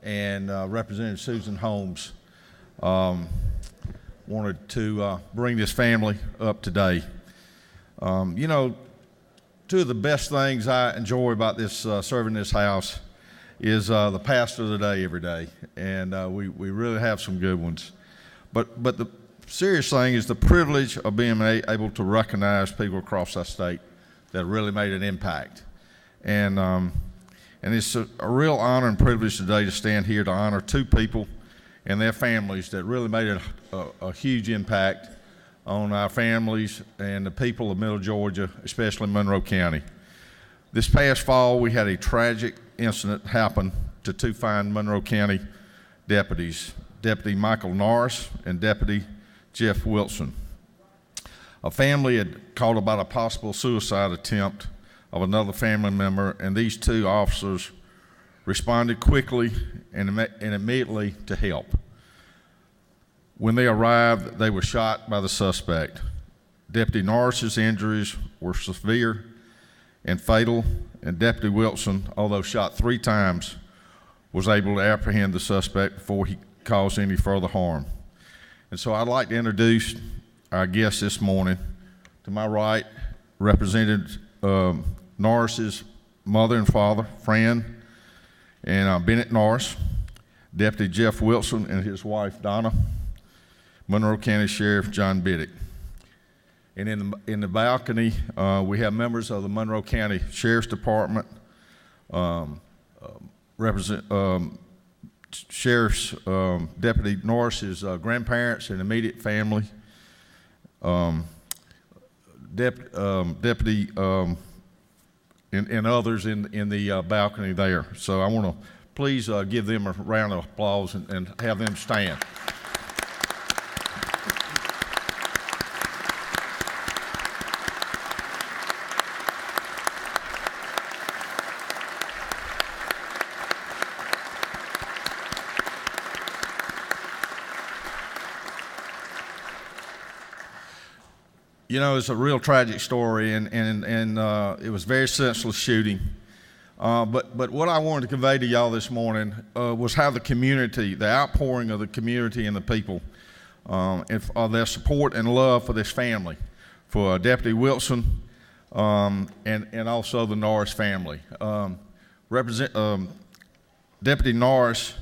O: and Representative Susan Holmes, wanted to bring this family up today. You know, two of the best things I enjoy about this serving this House is the pastor of the day every day, and we really have some good ones. But the serious thing is the privilege of being able to recognize people across our state that really made an impact, and it's a real honor and privilege today to stand here to honor two people and their families that really made a huge impact on our families and the people of Middle Georgia, especially Monroe County. This past fall, we had a tragic incident happen to two fine Monroe County deputies, Deputy Michael Norris and Deputy Jeff Wilson. A family had called about a possible suicide attempt of another family member, and these two officers responded quickly and immediately to help. When they arrived, they were shot by the suspect. Deputy Norris's injuries were severe and fatal, and Deputy Wilson, although shot 3 times, was able to apprehend the suspect before he caused any further harm. And so I'd like to introduce our guest this morning. To my right, Representative Norris's mother and father, Fran and Bennett Norris, Deputy Jeff Wilson and his wife, Donna, Monroe County Sheriff John Biddick. And in the balcony, we have members of the Monroe County Sheriff's Department, Sheriff's Deputy Norris's grandparents and immediate family, Deputy and others in the balcony there. So I want to please give them a round of applause and have them stand. You know, it's a real tragic story, and it was a very senseless shooting. But what I wanted to convey to y'all this morning was how the community, the outpouring of the community and the people, and their support and love for this family, for Deputy Wilson, and also the Norris family. Deputy Norris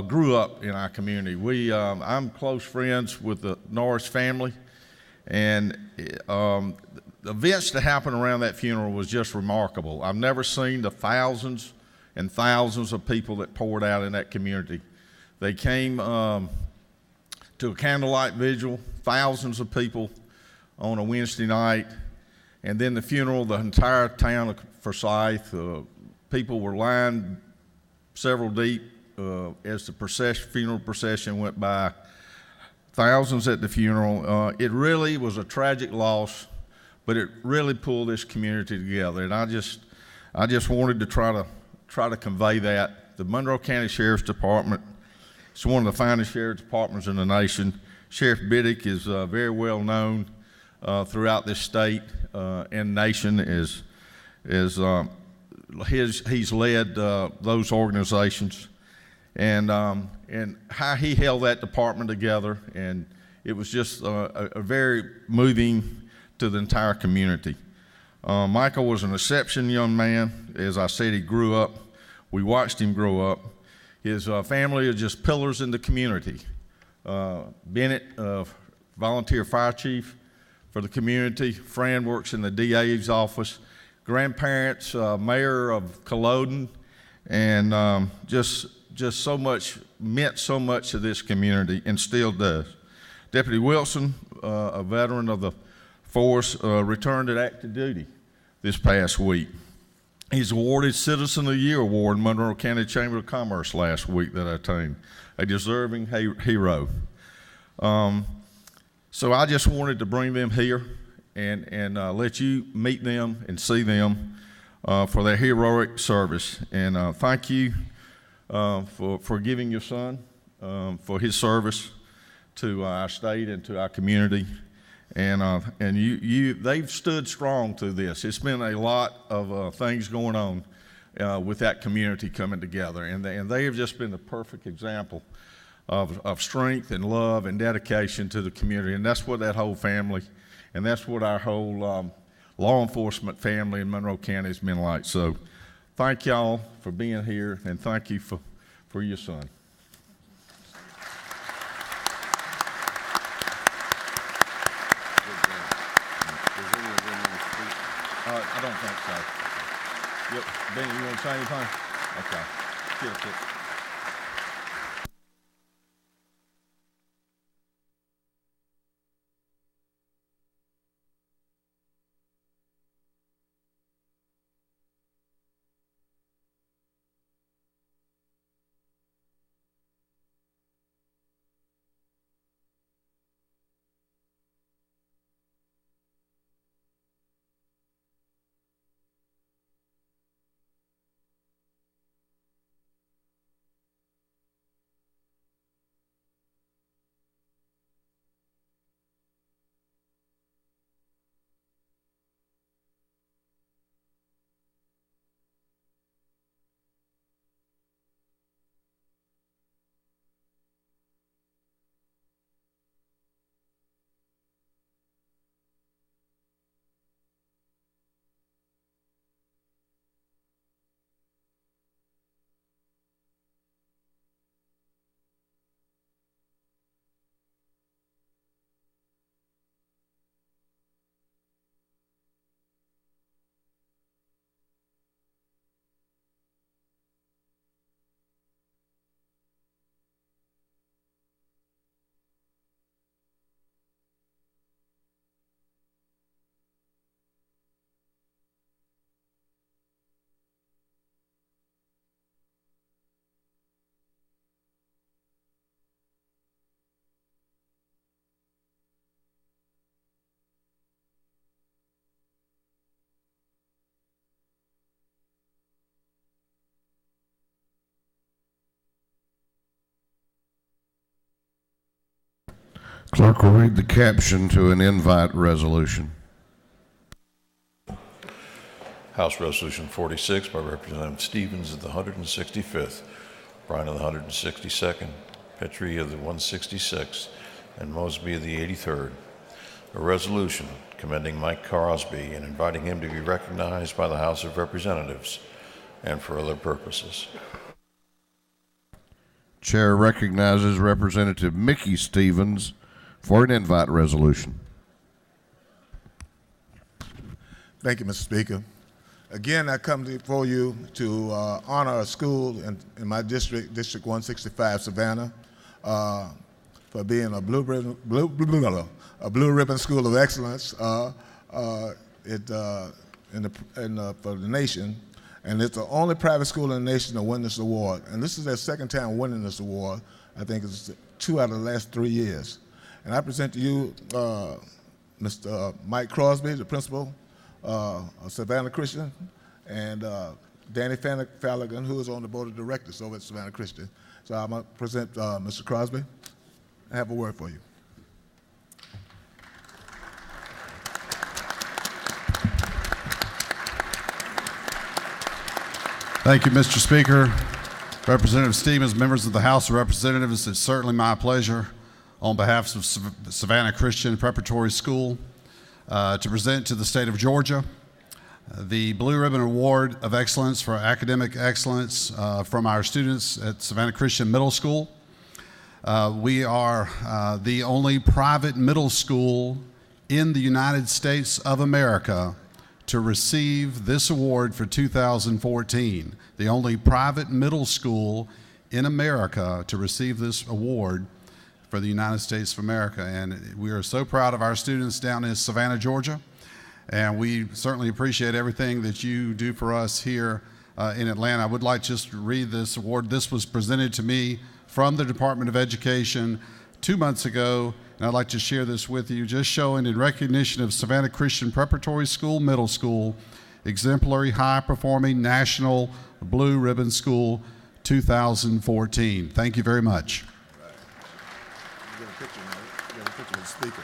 O: grew up in our community. I'm close friends with the Norris family. And the events that happened around that funeral was just remarkable. I've never seen the thousands and thousands of people that poured out in that community. They came to a candlelight vigil, thousands of people on a Wednesday night, and then the funeral, the entire town of Forsyth, people were lined several deep as the funeral procession went by. Thousands at the funeral. It really was a tragic loss, but it really pulled this community together. And I just wanted to try to convey that. The Monroe County Sheriff's Department is one of the finest sheriff's departments in the nation. Sheriff Biddick is very well known throughout this state and nation. He's led those organizations. And how he held that department together, and it was just a very moving to the entire community. Michael was an exceptional young man. As I said, he grew up. We watched him grow up. His family are just pillars in the community. Bennett, volunteer fire chief for the community. Fran works in the DA's office. Grandparents, mayor of Culloden, and just so much, meant so much to this community and still does. Deputy Wilson, a veteran of the force, returned to active duty this past week. He's awarded Citizen of the Year Award in Monroe County Chamber of Commerce last week that I attained, a deserving hero. So I just wanted to bring them here and let you meet them and see them for their heroic service. And thank you for giving your son for his service to our state and to our community, and they've stood strong through this. It's been a lot of things going on with that community coming together, and they have just been the perfect example of strength and love and dedication to the community, and that's what that whole family, and that's what our whole law enforcement family in Monroe County has been like. So thank y'all for being here, and thank you for your son. I don't think so. Yep. Benny, you want to say anything? Okay. Good.
A: Clerk will read the caption to an invite resolution.
E: House Resolution 46 by Representative Stevens of the 165th, Bryan of the 162nd, Petrie of the 166th, and Mosby of the 83rd. A resolution commending Mike Crosby and inviting him to be recognized by the House of Representatives and for other purposes.
A: Chair recognizes Representative Mickey Stevens for an invite resolution.
N: Thank you, Mr. Speaker. Again, I come before you to honor a school in my district, District 165, Savannah, for being a blue ribbon school of excellence for the nation. And it's the only private school in the nation to win this award. And this is their second time winning this award. I think it's 2 out of the last 3 years. And I present to you Mr. Mike Crosby, the principal of Savannah Christian, and Danny Falligan, who is on the board of directors over at Savannah Christian. So I'm going to present Mr. Crosby. I have a word for you.
P: Thank you, Mr. Speaker. Representative Stevens, members of the House of Representatives, it's certainly my pleasure on behalf of Savannah Christian Preparatory School to present to the state of Georgia the Blue Ribbon Award of Excellence for Academic Excellence from our students at Savannah Christian Middle School. We are the only private middle school in the United States of America to receive this award for 2014, the only private middle school in America to receive this award for the United States of America. And we are so proud of our students down in Savannah, Georgia, and we certainly appreciate everything that you do for us here in Atlanta. I would like just to read this award. This was presented to me from the Department of Education 2 months ago, and I'd like to share this with you, just showing in recognition of Savannah Christian Preparatory School, Middle School, Exemplary High Performing National Blue Ribbon School 2014. Thank you very much.
N: Get a picture now. Get a picture of the speaker.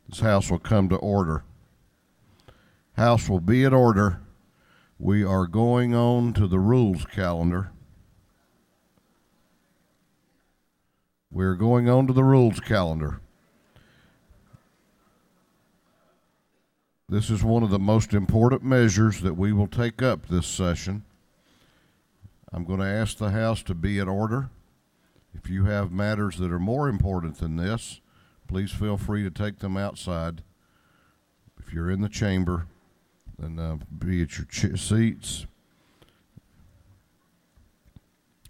A: This House will come to order. House will be in order. We are going on to the rules calendar. We're going on to the rules calendar. This is one of the most important measures that we will take up this session. I'm going to ask the House to be in order. If you have matters that are more important than this, please feel free to take them outside. If you're in the chamber, then be at your seats.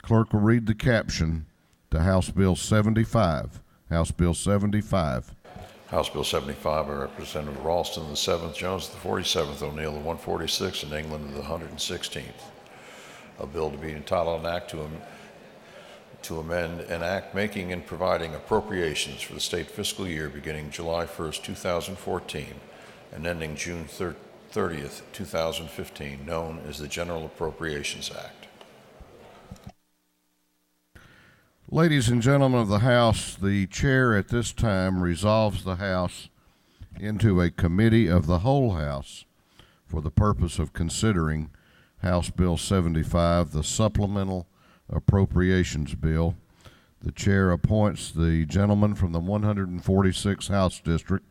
A: Clerk will read the caption to House Bill 75. House Bill 75.
E: House Bill 75 by Representative Ralston of the 7th, Jones of the 47th, O'Neill of the 146th, and England of the 116th. A bill to be entitled an act to amend an act making and providing appropriations for the state fiscal year beginning July 1st, 2014 and ending June 30th, 2015, known as the General Appropriations Act.
A: Ladies and gentlemen of the House, the chair at this time resolves the House into a committee of the whole House for the purpose of considering House Bill 75, the Supplemental Appropriations Bill. The chair appoints the gentleman from the 146th House District,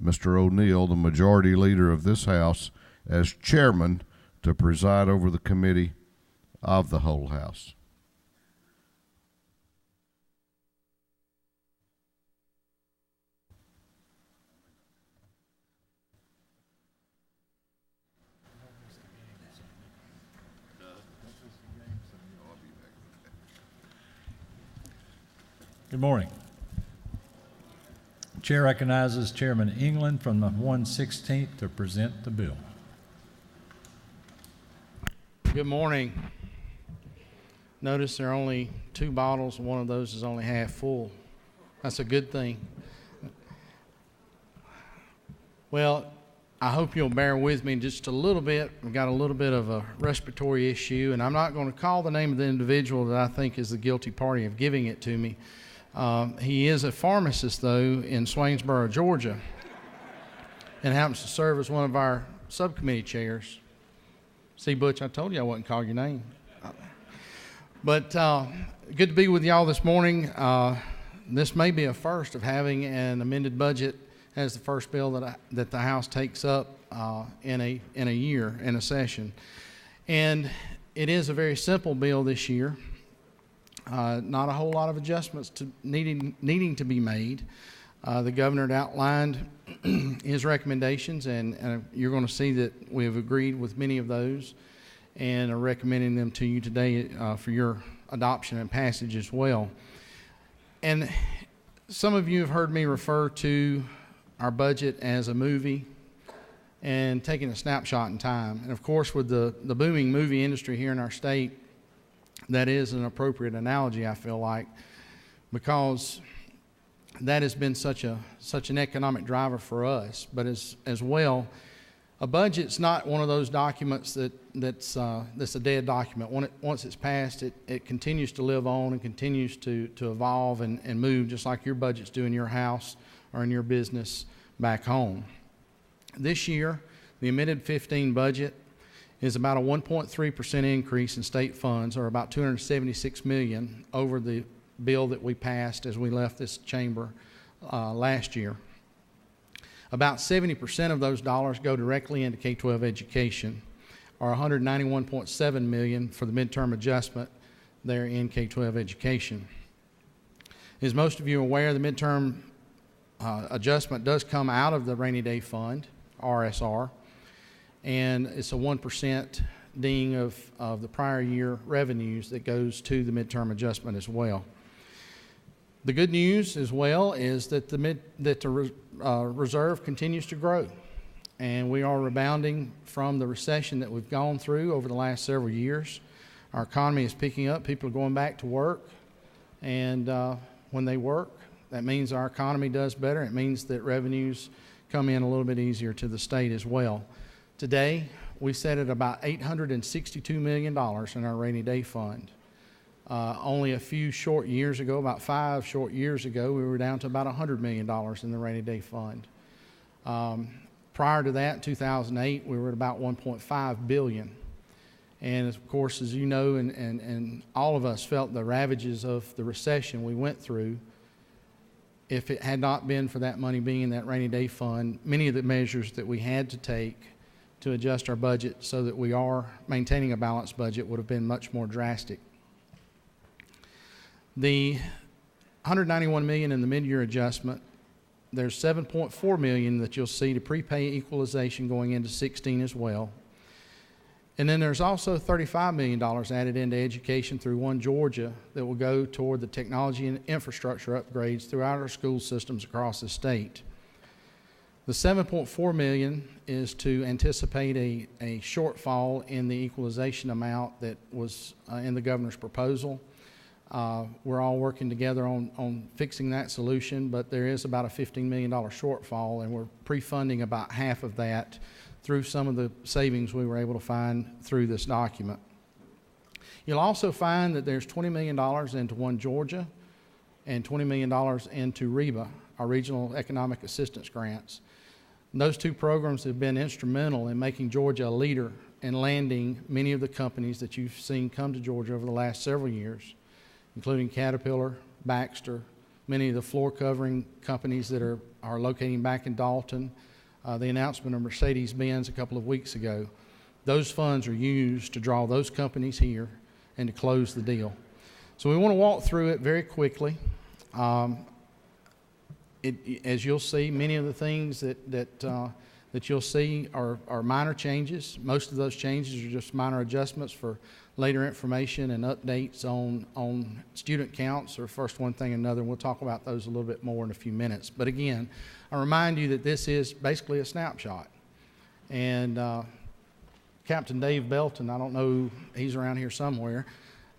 A: Mr. O'Neill, the majority leader of this House, as chairman to preside over the committee of the whole House.
Q: Good morning. Chair recognizes Chairman England from the 116th to present the bill.
R: Good morning. Notice there are only 2 bottles. One of those is only half full. That's a good thing. Well, I hope you'll bear with me just a little bit. We've got a little bit of a respiratory issue, and I'm not going to call the name of the individual that I think is the guilty party of giving it to me. He is a pharmacist, though, in Swainsboro, Georgia, and happens to serve as one of our subcommittee chairs. See, Butch, I told you I wouldn't call your name. But good to be with y'all this morning. This may be a first of having an amended budget as the first bill that the House takes up in a year, in a session. And it is a very simple bill this year. Not a whole lot of adjustments needing to be made. The governor had outlined his recommendations, and you're going to see that we have agreed with many of those and are recommending them to you today for your adoption and passage as well. And some of you have heard me refer to our budget as a movie and taking a snapshot in time. And of course, with the booming movie industry here in our state, that is an appropriate analogy, I feel like, because that has been such an economic driver for us. But as well, a budget's not one of those documents that's a dead document. Once it's passed, it continues to live on and continues to evolve and move, just like your budgets do in your house or in your business back home. This year, the amended 15 budget is about a 1.3% increase in state funds, or about $276 million over the bill that we passed as we left this chamber last year. About 70% of those dollars go directly into K-12 education, or $191.7 million for the midterm adjustment there in K-12 education. As most of you are aware, the midterm adjustment does come out of the rainy day fund, RSR, and it's a 1% ding of the prior year revenues that goes to the midterm adjustment as well. The good news as well is that the reserve continues to grow, and we are rebounding from the recession that we've gone through over the last several years. Our economy is picking up. People are going back to work, and when they work, that means our economy does better. It means that revenues come in a little bit easier to the state as well. Today, we set at about $862 million in our rainy day fund. Only a few short years ago, about 5 short years ago, we were down to about $100 million in the rainy day fund. Prior to that, 2008, we were at about $1.5 billion. And of course, as you know, and all of us felt the ravages of the recession we went through. If it had not been for that money being in that rainy day fund, many of the measures that we had to take to adjust our budget so that we are maintaining a balanced budget would have been much more drastic. The $191 million in the mid-year adjustment, there's $7.4 million that you'll see to prepay equalization going into 16 as well. And then there's also $35 million added into education through One Georgia that will go toward the technology and infrastructure upgrades throughout our school systems across the state. The $7.4 million is to anticipate a shortfall in the equalization amount that was in the governor's proposal. We're all working together on fixing that solution, but there is about a $15 million shortfall, and we're pre-funding about half of that through some of the savings we were able to find through this document. You'll also find that there's $20 million into One Georgia and $20 million into REBA, our Regional Economic Assistance Grants. Those two programs have been instrumental in making Georgia a leader in landing many of the companies that you've seen come to Georgia over the last several years, including Caterpillar, Baxter, many of the floor covering companies that are locating back in Dalton, the announcement of Mercedes-Benz a couple of weeks ago. Those funds are used to draw those companies here and to close the deal. So we want to walk through it very quickly. As you'll see, many of the things that you'll see are minor changes. Most of those changes are just minor adjustments for later information and updates on student counts, or first one thing or another. And we'll talk about those a little bit more in a few minutes. But again, I remind you that this is basically a snapshot. And Captain Dave Belton, I don't know, he's around here somewhere.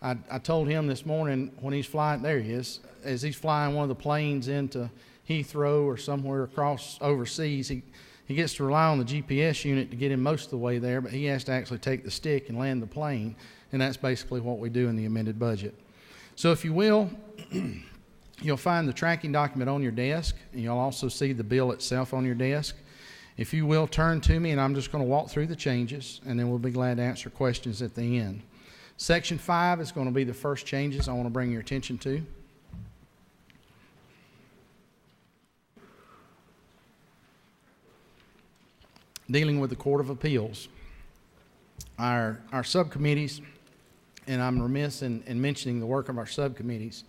R: I told him this morning when he's flying, there he is, as he's flying one of the planes into Heathrow or somewhere across overseas, he gets to rely on the GPS unit to get him most of the way there, but he has to actually take the stick and land the plane, and that's basically what we do in the amended budget. So if you will, you'll find the tracking document on your desk, and you'll also see the bill itself on your desk. If you will, turn to me, and I'm just going to walk through the changes, and then we'll be glad to answer questions at the end. Section 5 is going to be the first changes I want to bring your attention to. Dealing with the Court of Appeals. Our subcommittees, and I'm remiss in mentioning the work of our subcommittees,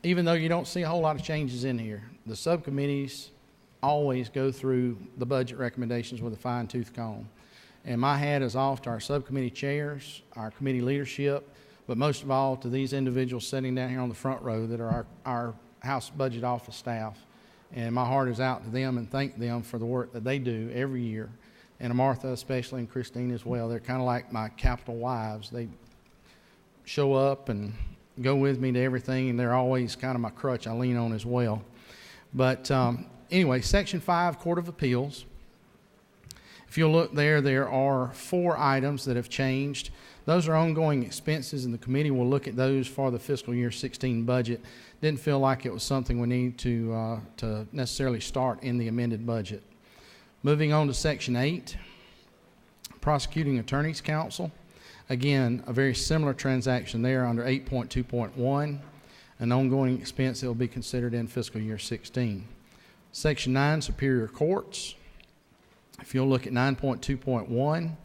R: even though you don't see a whole lot of changes in here, the subcommittees always go through the budget recommendations with a fine-tooth comb. And my hat is off to our subcommittee chairs, our committee leadership, but most of all to these individuals sitting down here on the front row that are our House Budget Office staff. And my heart is out to them and thank them for the work that they do every year. And Martha especially, and Christine as well. They're kind of like my capital wives. They show up and go with me to everything, and they're always kind of my crutch I lean on as well. But anyway, Section 5, Court of Appeals. If you'll look there, there are 4 items that have changed. Those are ongoing expenses, and the committee will look at those for the fiscal year 16 budget. Didn't feel like it was something we need to necessarily start in the amended budget. Moving on to Section 8, Prosecuting Attorneys Council. Again, a very similar transaction there under 8.2.1, an ongoing expense that will be considered in fiscal year 16. Section 9, Superior Courts. If you'll look at 9.2.1,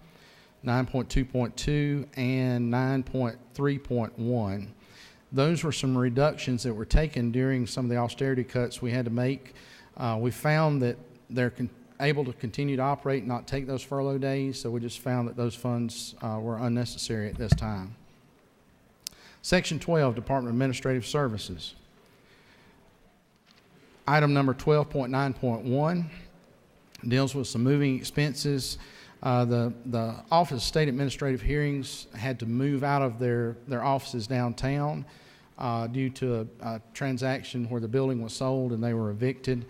R: 9.2.2, and 9.3.1, those were some reductions that were taken during some of the austerity cuts we had to make. We found that they're able to continue to operate and not take those furlough days, so we just found that those funds were unnecessary at this time. Section 12, Department of Administrative Services. Item number 12.9.1 deals with some moving expenses. The Office of State Administrative Hearings had to move out of their offices downtown due to a transaction where the building was sold and they were evicted.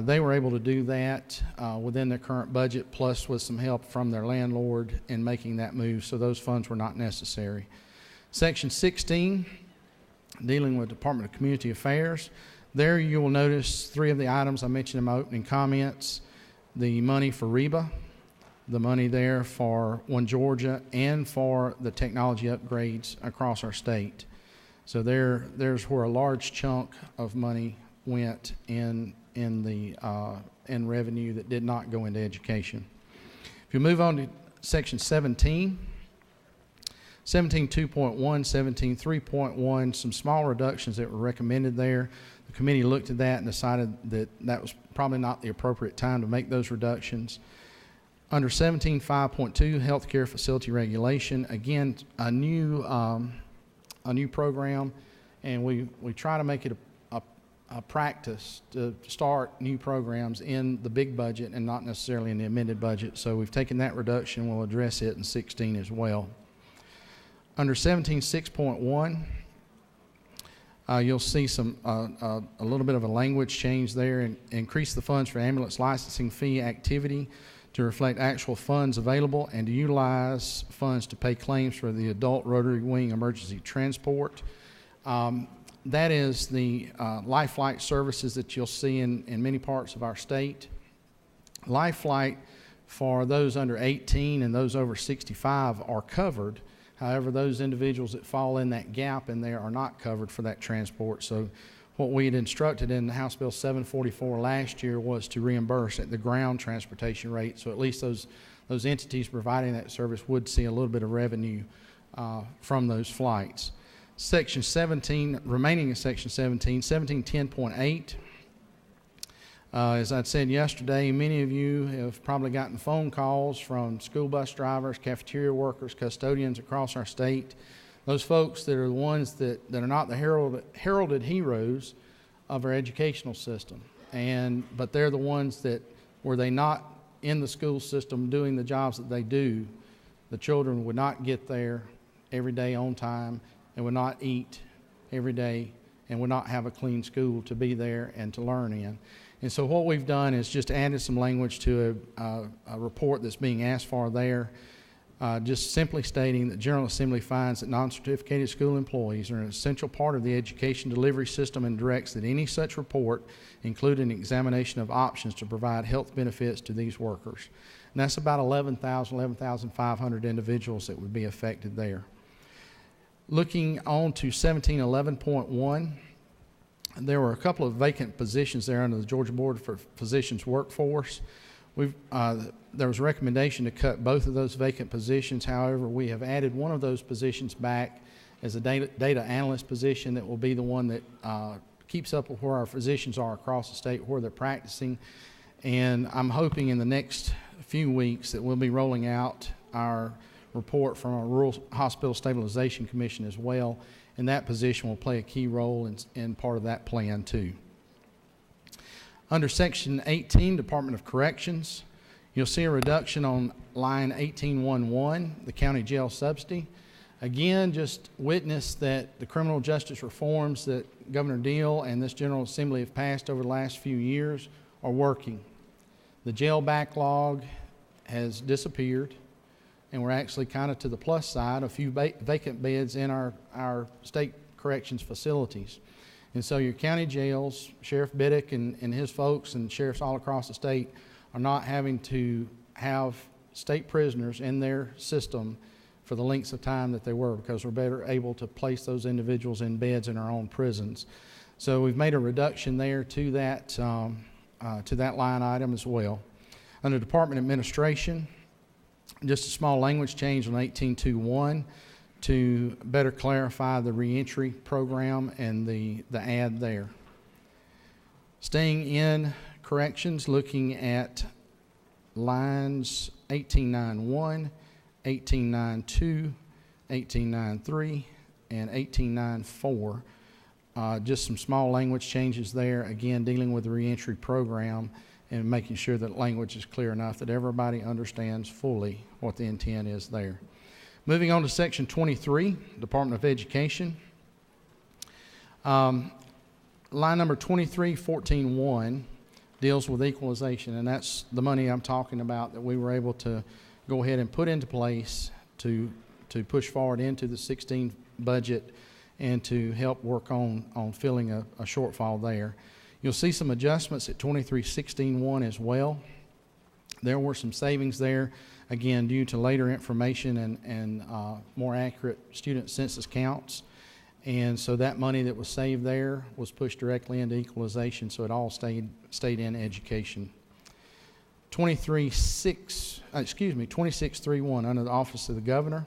R: They were able to do that within their current budget, plus with some help from their landlord in making that move, so those funds were not necessary. Section 16, dealing with Department of Community Affairs. There you will notice 3 of the items I mentioned in my opening comments. The money for REBA, the money there for One Georgia, and for the technology upgrades across our state. So there's where a large chunk of money went in revenue that did not go into education. If you move on to Section 17, 17.2.1, 17.3.1, some small reductions that were recommended there. The committee looked at that and decided that that was probably not the appropriate time to make those reductions. Under 17.5.2, Healthcare Facility Regulation, again, a new program, and we try to make it a practice to start new programs in the big budget and not necessarily in the amended budget. So we've taken that reduction. We'll address it in 16 as well. Under 17.6.1, you'll see some a little bit of a language change there, and increase the funds for ambulance licensing fee activity to reflect actual funds available and to utilize funds to pay claims for the adult rotary wing emergency transport. That is the life flight services that you'll see in many parts of our state. Life Flight for those under 18 and those over 65 are covered. However, those individuals that fall in that gap in there are not covered for that transport. So what we had instructed in House Bill 744 last year was to reimburse at the ground transportation rate. So at least those entities providing that service would see a little bit of revenue from those flights. Section 17, remaining in Section 17, 1710.8. As I said yesterday, many of you have probably gotten phone calls from school bus drivers, cafeteria workers, custodians across our state. Those folks that are the ones that are not the heralded heroes of our educational system. But they're the ones that, were they not in the school system doing the jobs that they do, the children would not get there every day on time and would not eat every day and would not have a clean school to be there and to learn in. And so what we've done is just added some language to a report that's being asked for there, just simply stating that General Assembly finds that non-certificated school employees are an essential part of the education delivery system and directs that any such report include an examination of options to provide health benefits to these workers. And that's about 11,500 individuals that would be affected there. Looking on to 1711.1, there were a couple of vacant positions there under the Georgia Board for Physicians Workforce. There was a recommendation to cut both of those vacant positions. However, we have added one of those positions back as a data analyst position that will be the one that keeps up with where our physicians are across the state, where they're practicing. And I'm hoping in the next few weeks that we'll be rolling out our report from our Rural Hospital Stabilization Commission as well, and that position will play a key role in part of that plan too. Under Section 18, Department of Corrections, you'll see a reduction on line 1811, the county jail subsidy. Again, just witness that the criminal justice reforms that Governor Deal and this General Assembly have passed over the last few years are working. The jail backlog has disappeared, and we're actually kind of to the plus side, a few vacant beds in our state corrections facilities. And so your county jails, Sheriff Biddick and his folks and sheriffs all across the state are not having to have state prisoners in their system for the lengths of time that they were, because we're better able to place those individuals in beds in our own prisons. So we've made a reduction there to that line item as well. Under Department Administration, just a small language change on 1821 to better clarify the reentry program and the ad there. Staying in corrections, looking at lines 1891, 1892, 1893, and 1894. Just some small language changes there, again dealing with the reentry program and making sure that language is clear enough that everybody understands fully what the intent is there. Moving on to Section 23, Department of Education. Line number 2314.1 deals with equalization, and that's the money I'm talking about that we were able to go ahead and put into place to push forward into the 16 budget and to help work on filling a shortfall there. You'll see some adjustments at 2316.1 as well. There were some savings there, again, due to later information and more accurate student census counts. And so that money that was saved there was pushed directly into equalization, so it all stayed in education. 2631 under the Office of the Governor.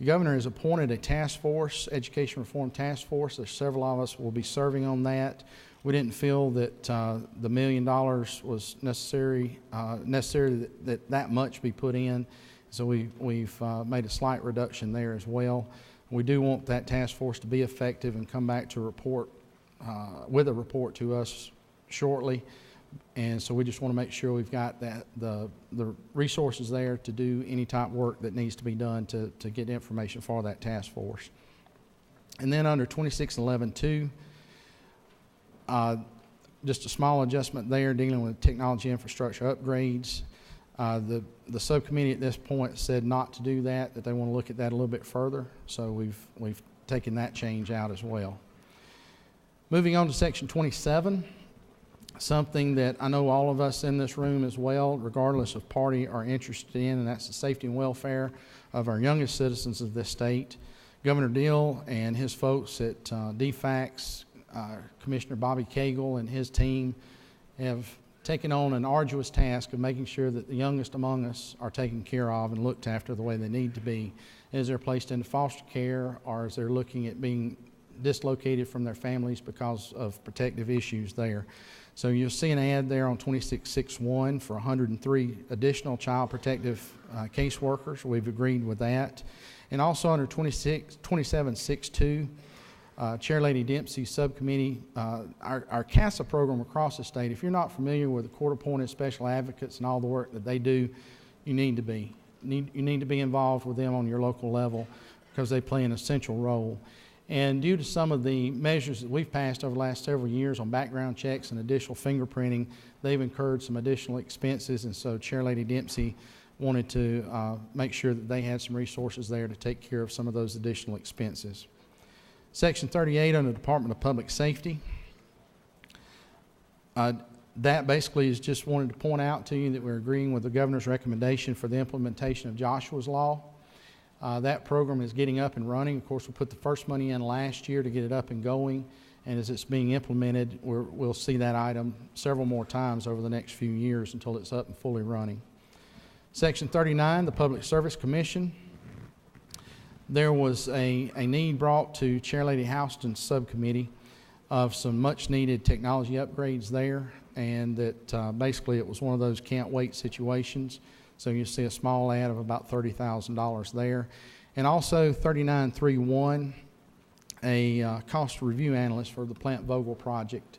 R: The Governor has appointed a task force, Education Reform Task Force. There's several of us will be serving on that. We didn't feel that the $1 million was necessary that much be put in, so we've made a slight reduction there as well. We do want that task force to be effective and come back to report with a report to us shortly, and so we just want to make sure we've got the resources there to do any type of work that needs to be done to get information for that task force. And then under 2611.2. Just a small adjustment there dealing with technology infrastructure upgrades. The subcommittee at this point said not to do that they want to look at that a little bit further. So we've taken that change out as well. Moving on to Section 27, something that I know all of us in this room as well, regardless of party, are interested in, and that's the safety and welfare of our youngest citizens of this state. Governor Deal and his folks at DFACS, Commissioner Bobby Cagle and his team have taken on an arduous task of making sure that the youngest among us are taken care of and looked after the way they need to be as they're placed into foster care or as they're looking at being dislocated from their families because of protective issues there. So you'll see an ad there on 2661 for 103 additional child protective caseworkers. We've agreed with that. And also under 2762, Chair Lady Dempsey's subcommittee, our CASA program across the state, if you're not familiar with the court-appointed special advocates and all the work that they do, you need to be. You need to be involved with them on your local level because they play an essential role. And due to some of the measures that we've passed over the last several years on background checks and additional fingerprinting, they've incurred some additional expenses, and so Chair Lady Dempsey wanted to make sure that they had some resources there to take care of some of those additional expenses. Section 38 under the Department of Public Safety. That basically is just wanted to point out to you that we're agreeing with the governor's recommendation for the implementation of Joshua's Law. That program is getting up and running. Of course, we put the first money in last year to get it up and going, and as it's being implemented, we'll see that item several more times over the next few years until it's up and fully running. Section 39, the Public Service Commission. There was a need brought to Chair Lady Houston's subcommittee of some much needed technology upgrades there, and that basically it was one of those can't wait situations. So you see a small ad of about $30,000 there. And also 3931, a cost review analyst for the Plant Vogel project.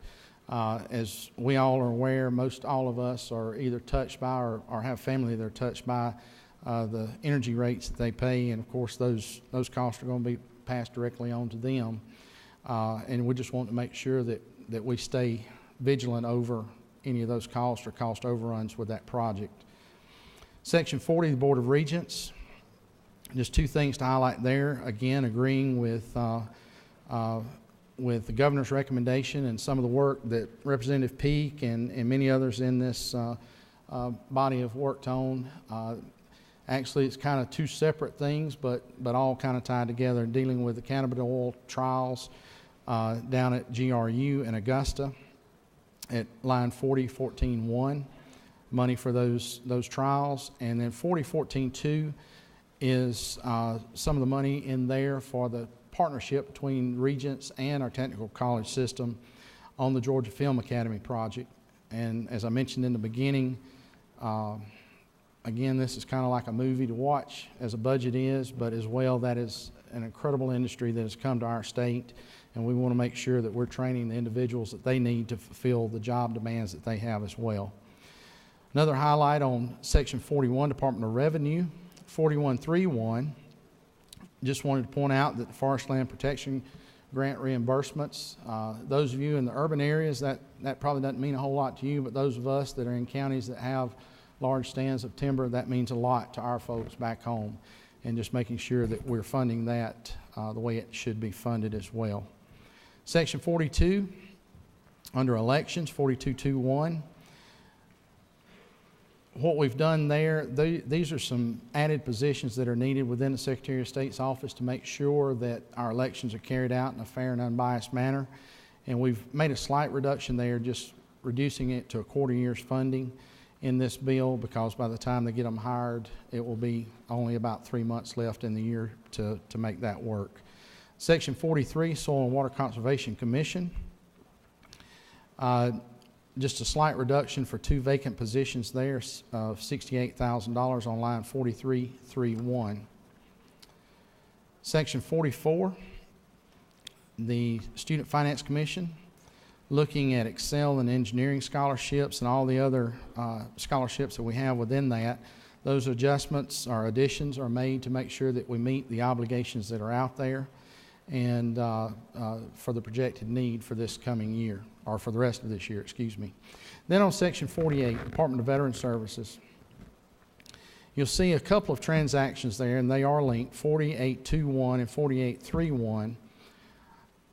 R: As we all are aware, most all of us are either touched by or have family that are touched by the energy rates that they pay, and of course those costs are going to be passed directly on to them. And we just want to make sure that we stay vigilant over any of those costs or cost overruns with that project. Section 40, the Board of Regents. Just two things to highlight there. Again, agreeing with the governor's recommendation and some of the work that Representative Peake and many others in this body of worked on. Actually, it's kind of two separate things, but all kind of tied together, dealing with the cannabis oil trials down at GRU in Augusta at line 4014.1, money for those trials. And then 4014.2 is some of the money in there for the partnership between Regents and our technical college system on the Georgia Film Academy project. And as I mentioned in the beginning, again, this is kind of like a movie to watch as a budget is, but as well, that is an incredible industry that has come to our state, and we want to make sure that we're training the individuals that they need to fulfill the job demands that they have as well. Another highlight on Section 41, Department of Revenue, 4131, just wanted to point out that the Forest Land Protection Grant reimbursements, those of you in the urban areas, that probably doesn't mean a whole lot to you, but those of us that are in counties that have large stands of timber, that means a lot to our folks back home, and just making sure that we're funding that the way it should be funded as well. Section 42, under elections, 4221. What we've done there, these are some added positions that are needed within the Secretary of State's office to make sure that our elections are carried out in a fair and unbiased manner. And we've made a slight reduction there, just reducing it to a quarter year's funding in this bill, because by the time they get them hired, it will be only about 3 months left in the year to make that work. Section 43, Soil and Water Conservation Commission. Just a slight reduction for 2 vacant positions there of $68,000 on line 4331. Section 44, the Student Finance Commission, looking at Excel and engineering scholarships and all the other scholarships that we have within that. Those adjustments or additions are made to make sure that we meet the obligations that are out there and for the projected need for this coming year, or for the rest of this year, excuse me. Then on Section 48, Department of Veteran Services, you'll see a couple of transactions there, and they are linked, 4821 and 4831.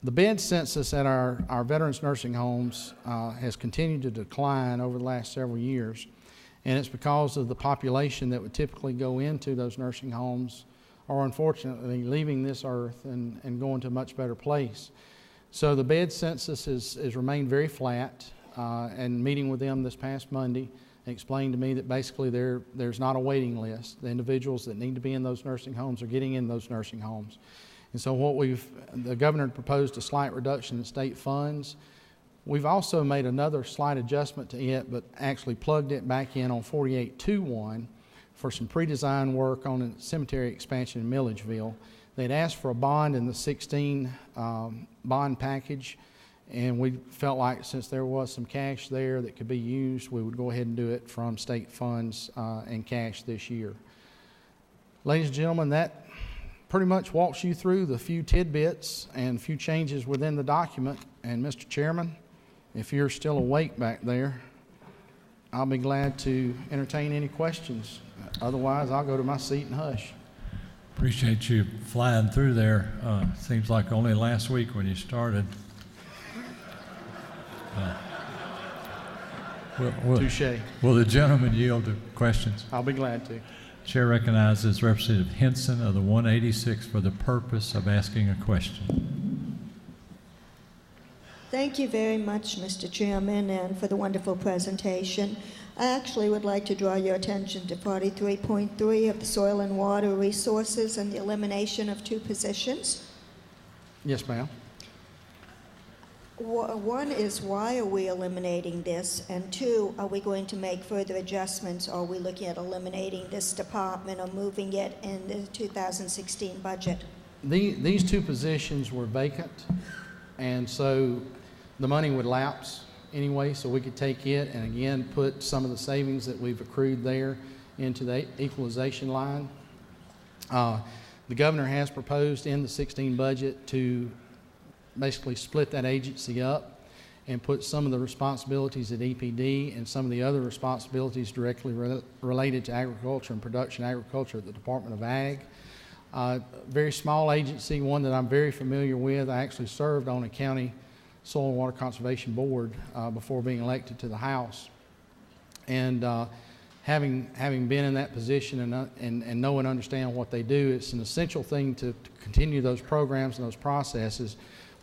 R: The bed census at our veterans nursing homes has continued to decline over the last several years, and it's because of the population that would typically go into those nursing homes are unfortunately leaving this earth and going to a much better place. So the bed census has remained very flat, and meeting with them this past Monday explained to me that basically there's not a waiting list. The individuals that need to be in those nursing homes are getting in those nursing homes. And so the governor proposed a slight reduction in state funds. We've also made another slight adjustment to it, but actually plugged it back in on 4821 for some pre-design work on a cemetery expansion in Milledgeville. They'd asked for a bond in the 16 bond package, and we felt like since there was some cash there that could be used, we would go ahead and do it from state funds and cash this year. Ladies and gentlemen, that pretty much walks you through the few tidbits and few changes within the document. And Mr. Chairman, if you're still awake back there, I'll be glad to entertain any questions. Otherwise, I'll go to my seat and hush.
Q: Appreciate you flying through there. Seems like only last week when you started.
R: Touche.
Q: Will the gentleman yield to questions?
R: I'll be glad to.
Q: Chair recognizes Representative Henson of the 186 for the purpose of asking a question.
S: Thank you very much, Mr. Chairman, and for the wonderful presentation. I actually would like to draw your attention to 43.3 of the Soil and Water Resources and the elimination of 2 positions.
R: Yes, ma'am.
S: One is, why are we eliminating this? And 2, are we going to make further adjustments? Or are we looking at eliminating this department or moving it in the 2016 budget?
R: These 2 positions were vacant, and so the money would lapse anyway, so we could take it and again put some of the savings that we've accrued there into the equalization line. The governor has proposed in the 16 budget to basically split that agency up and put some of the responsibilities at EPD and some of the other responsibilities directly related to agriculture and production agriculture at the Department of Ag. Very small agency, one that I'm very familiar with. I actually served on a county soil and water conservation board before being elected to the House. And having been in that position and know and understand what they do, it's an essential thing to continue those programs and those processes.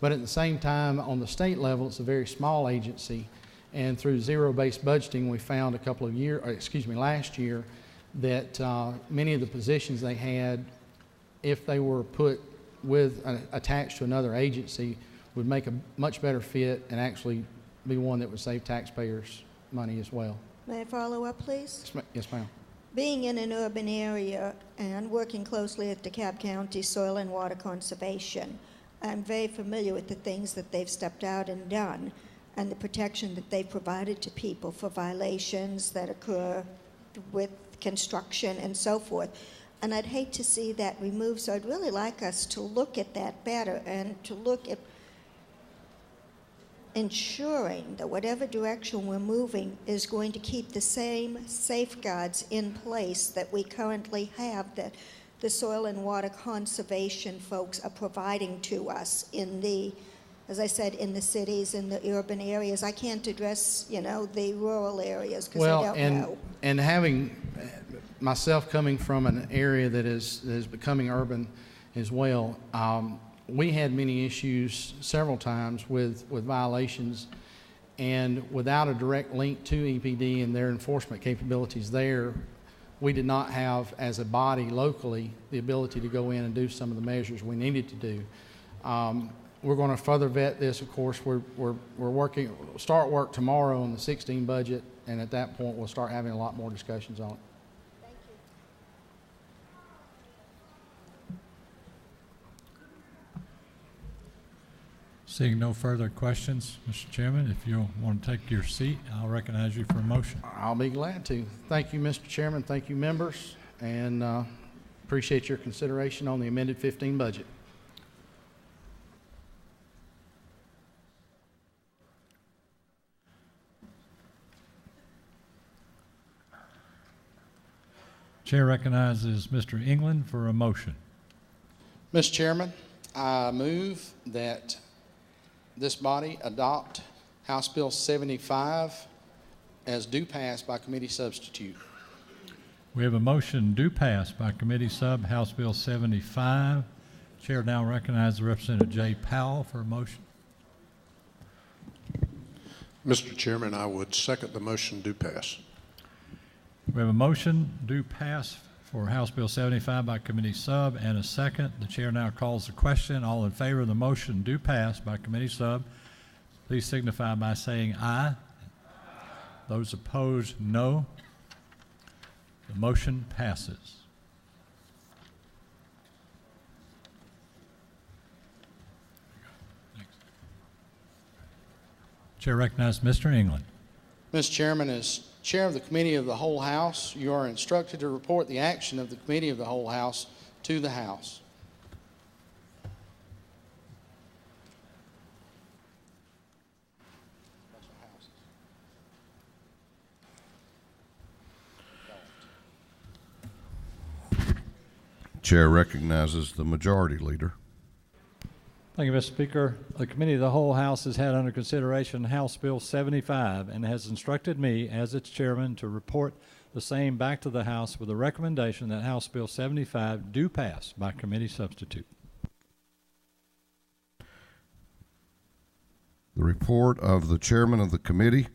R: But at the same time, on the state level, it's a very small agency. And through zero-based budgeting, we found last year, that many of the positions they had, if they were put attached to another agency, would make a much better fit and actually be one that would save taxpayers money as well.
S: May I follow up, please?
R: Yes, ma'am.
S: Being in an urban area and working closely at DeKalb County Soil and Water Conservation, I'm very familiar with the things that they've stepped out and done and the protection that they've provided to people for violations that occur with construction and so forth. And I'd hate to see that removed, so I'd really like us to look at that better and to look at ensuring that whatever direction we're moving is going to keep the same safeguards in place that we currently have, that the soil and water conservation folks are providing to us in the, as I said, in the cities, in the urban areas. I can't address, the rural areas because I don't know.
R: And having myself coming from an area that is becoming urban as well, we had many issues several times with violations, and without a direct link to EPD and their enforcement capabilities there, we did not have, as a body locally, the ability to go in and do some of the measures we needed to do. We're going to further vet this, of course. We're working, start work tomorrow on the 16 budget, and at that point we'll start having a lot more discussions on it.
Q: Seeing no further questions, Mr. Chairman, if you want to take your seat, I'll recognize you for a motion.
R: I'll be glad to. Thank you, Mr. Chairman. Thank you, members, and appreciate your consideration on the amended 15 budget.
Q: Chair recognizes Mr. England for a motion.
R: Mr. Chairman, I move that this body adopt House Bill 75 as due pass by committee substitute.
Q: We have a motion due pass by committee sub, House Bill 75. Chair now recognizes Representative Jay Powell for a motion.
T: Mr. Chairman, I would second the motion due pass.
Q: We have a motion due pass for House Bill 75 by committee sub and a second. The chair now calls the question. All in favor of the motion due pass by committee sub, please signify by saying aye. Those opposed, no. The motion passes. Chair recognizes Mr. England.
R: Mr. Chairman, as Chair of the Committee of the Whole House, you are instructed to report the action of the Committee of the Whole House to the House.
A: Chair recognizes the majority leader.
Q: Thank you, Mr. Speaker. The Committee of the Whole House has had under consideration House Bill 75 and has instructed me as its chairman to report the same back to the House with a recommendation that House Bill 75 do pass by committee substitute.
A: The report of the chairman of the Committee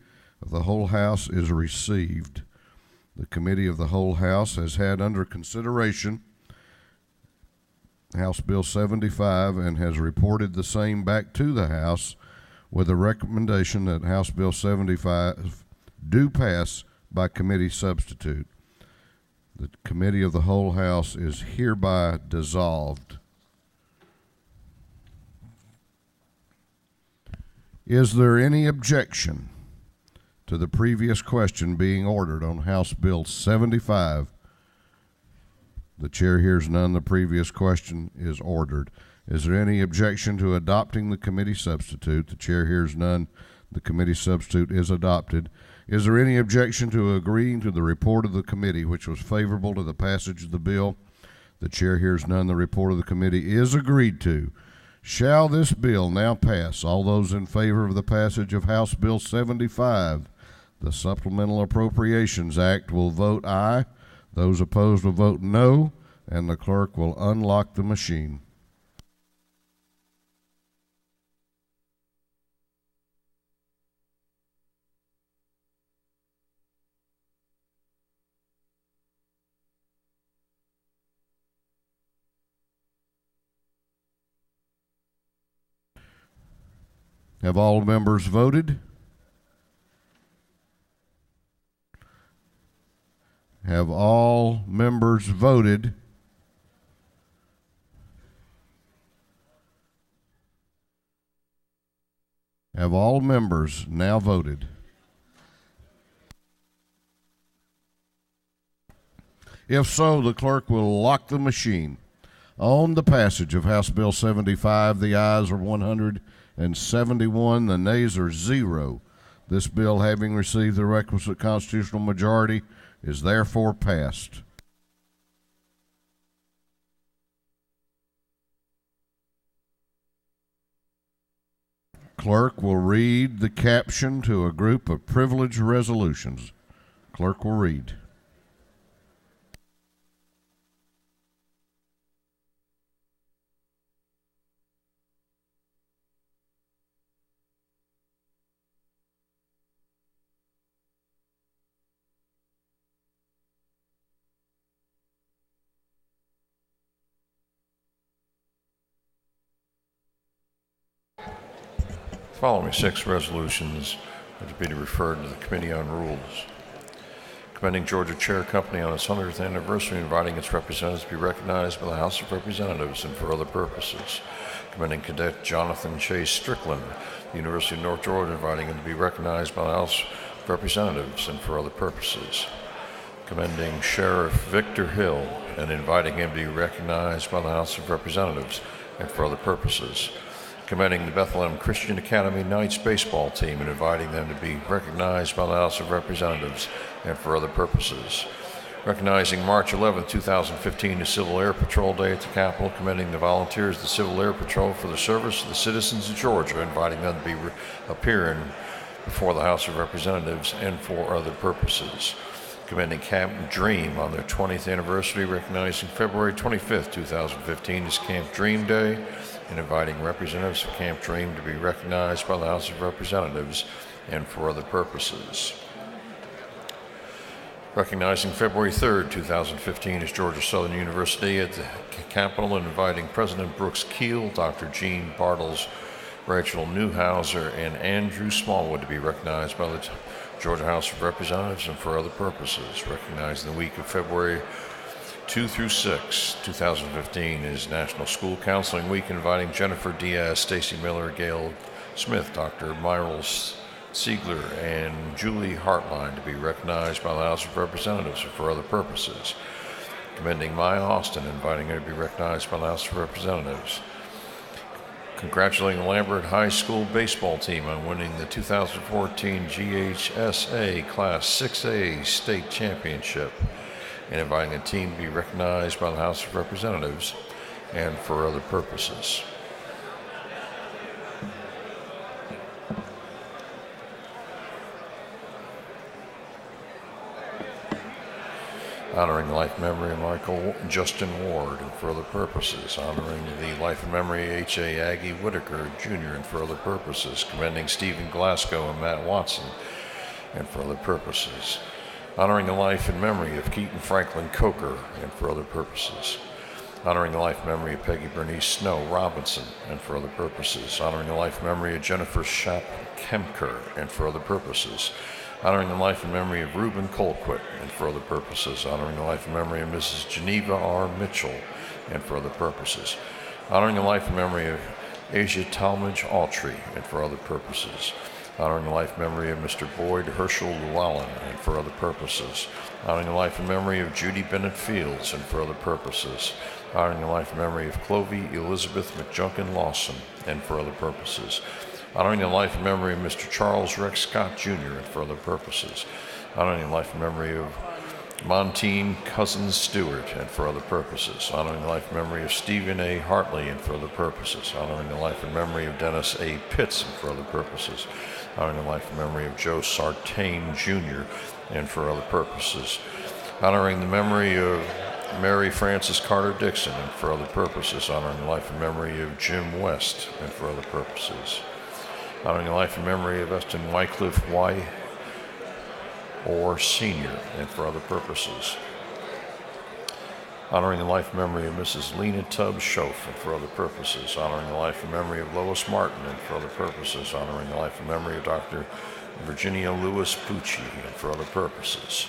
A: of the Whole House is received. The Committee of the Whole House has had under consideration House Bill 75 and has reported the same back to the House with a recommendation that House Bill 75 do pass by committee substitute. The Committee of the Whole House is hereby dissolved. Is there any objection to the previous question being ordered on House Bill 75? The chair hears none. The previous question is ordered. Is there any objection to adopting the committee substitute? The chair hears none. The committee substitute is adopted. Is there any objection to agreeing to the report of the committee, which was favorable to the passage of the bill? The chair hears none. The report of the committee is agreed to. Shall this bill now pass? All those in favor of the passage of House Bill 75, the Supplemental Appropriations Act, will vote aye. Those opposed will vote no, and the clerk will unlock the machine. Have all members voted? Have all members voted? Have all members now voted? If so, the clerk will lock the machine. On the passage of House Bill 75, the ayes are 171, the nays are 0. This bill, having received the requisite constitutional majority, is therefore passed. Clerk will read the caption to a group of privileged resolutions. Clerk will read.
E: Following 6 resolutions are to be referred to the Committee on Rules. Commending Georgia Chair Company on its 100th anniversary, inviting its representatives to be recognized by the House of Representatives and for other purposes. Commending Cadet Jonathan Chase Strickland, the University of North Georgia, inviting him to be recognized by the House of Representatives and for other purposes. Commending Sheriff Victor Hill and inviting him to be recognized by the House of Representatives and for other purposes. Commending the Bethlehem Christian Academy Knights baseball team and inviting them to be recognized by the House of Representatives and for other purposes. Recognizing March 11, 2015 as Civil Air Patrol Day at the Capitol, commending the volunteers of the Civil Air Patrol for the service to the citizens of Georgia, inviting them to appear before the House of Representatives and for other purposes. Commending Camp Dream on their 20th anniversary, recognizing February 25, 2015 as Camp Dream Day, and inviting representatives of Camp Dream to be recognized by the House of Representatives and for other purposes. Recognizing February 3rd, 2015 as Georgia Southern University at the Capitol, and inviting President Brooks Keel, Dr. Gene Bartles, Rachel Newhouser, and Andrew Smallwood to be recognized by the Georgia House of Representatives and for other purposes. Recognizing the week of February 2 through 6, 2015 is National School Counseling Week, inviting Jennifer Diaz, Stacy Miller, Gail Smith, Dr. Myles Siegler, and Julie Hartline to be recognized by the House of Representatives and for other purposes. Commending Maya Austin, inviting her to be recognized by the House of Representatives. Congratulating the Lambert High School baseball team on winning the 2014 GHSA Class 6A State Championship, and inviting the team to be recognized by the House of Representatives and for other purposes. Honoring the life and memory of Michael Justin Ward and for other purposes. Honoring the life and memory of H.A. Aggie Whitaker Jr. and for other purposes. Commending Stephen Glasgow and Matt Watson and for other purposes. Honoring the life and memory of Keaton Franklin Coker and for other purposes. Honoring the life and memory of Peggy Bernice Snow Robinson and for other purposes. Honoring the life and memory of Jennifer Shapp Kemker and for other purposes. Honoring the life and memory of Reuben Colquitt and for other purposes. Honoring the life and memory of Mrs. Geneva R. Mitchell and for other purposes. Honoring the life and memory of Asia Talmadge Autry and for other purposes. Honoring the life and memory of Mr. Boyd Herschel Llewellyn and for other purposes. Honoring the life and memory of Judy Bennett Fields and for other purposes. Honoring the life and memory of Clovie Elizabeth McJunkin Lawson and for other purposes. Honoring the life and memory of Mr. Charles Rex Scott Jr. and for other purposes. Honoring the life and memory of Montine Cousins Stewart and for other purposes. Honoring the life and memory of Stephen A. Hartley and for other purposes. Honoring the life and memory of Dennis A. Pitts and for other purposes. Honoring the life and memory of Joe Sartain Jr. and for other purposes. Honoring the memory of Mary Frances Carter Dixon and for other purposes. Honoring the life and memory of Jim West and for other purposes. Honoring the life and memory of Eston Wycliffe Y. Orr Sr. and for other purposes. Honoring the life and memory of Mrs. Lena Tubbs Schoaf and for other purposes. Honoring the life and memory of Lois Martin and for other purposes. Honoring the life and memory of Dr. Virginia Lewis Pucci and for other purposes.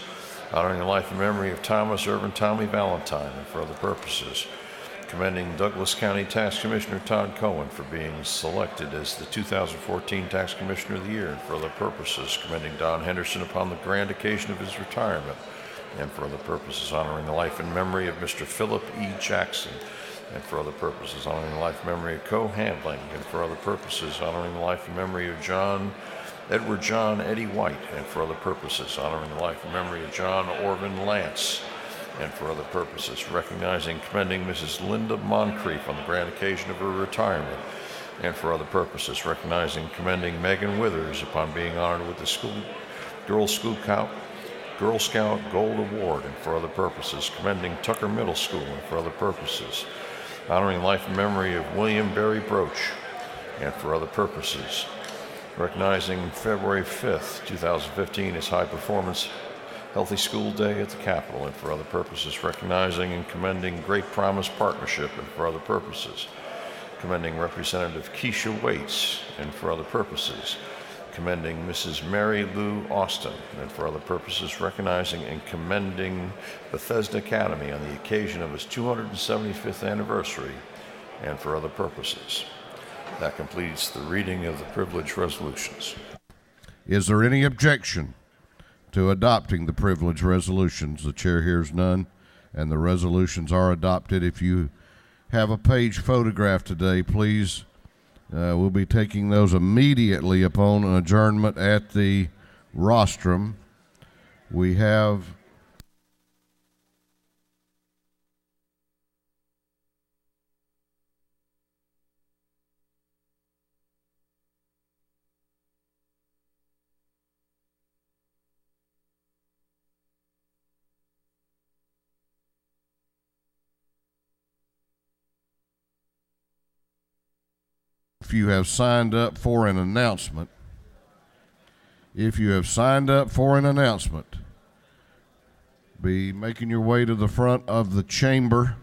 E: Honoring the life and memory of Thomas Irvin Tommy Valentine and for other purposes. Commending Douglas County Tax Commissioner Todd Cohen for being selected as the 2014 Tax Commissioner of the Year and for other purposes. Commending Don Henderson upon the grand occasion of his retirement and for other purposes. Honoring the life and memory of Mr. Philip E. Jackson and for other purposes. Honoring the life and memory of Co. Handling and for other purposes. Honoring the life and memory of Edward John Eddie White and for other purposes. Honoring the life and memory of John Orvin Lance and for other purposes. Recognizing, commending Mrs. Linda Moncrief on the grand occasion of her retirement and for other purposes. Recognizing, commending Megan Withers upon being honored with the Girl Scout Gold Award and for other purposes. Commending Tucker Middle School and for other purposes. Honoring life and memory of William Barry Broach and for other purposes. Recognizing February 5th, 2015 as High Performance Healthy School Day at the Capitol and for other purposes. Recognizing and commending Great Promise Partnership and for other purposes. Commending Representative Keisha Waits and for other purposes. Commending Mrs. Mary Lou Austin and for other purposes. Recognizing and commending Bethesda Academy on the occasion of its 275th anniversary and for other purposes. That completes the reading of the privilege resolutions.
A: Is there any objection to adopting the privilege resolutions? The chair hears none, and the resolutions are adopted. If you have a page photograph today, please, we'll be taking those immediately upon an adjournment at the rostrum. We have if you have signed up for an announcement, be making your way to the front of the chamber.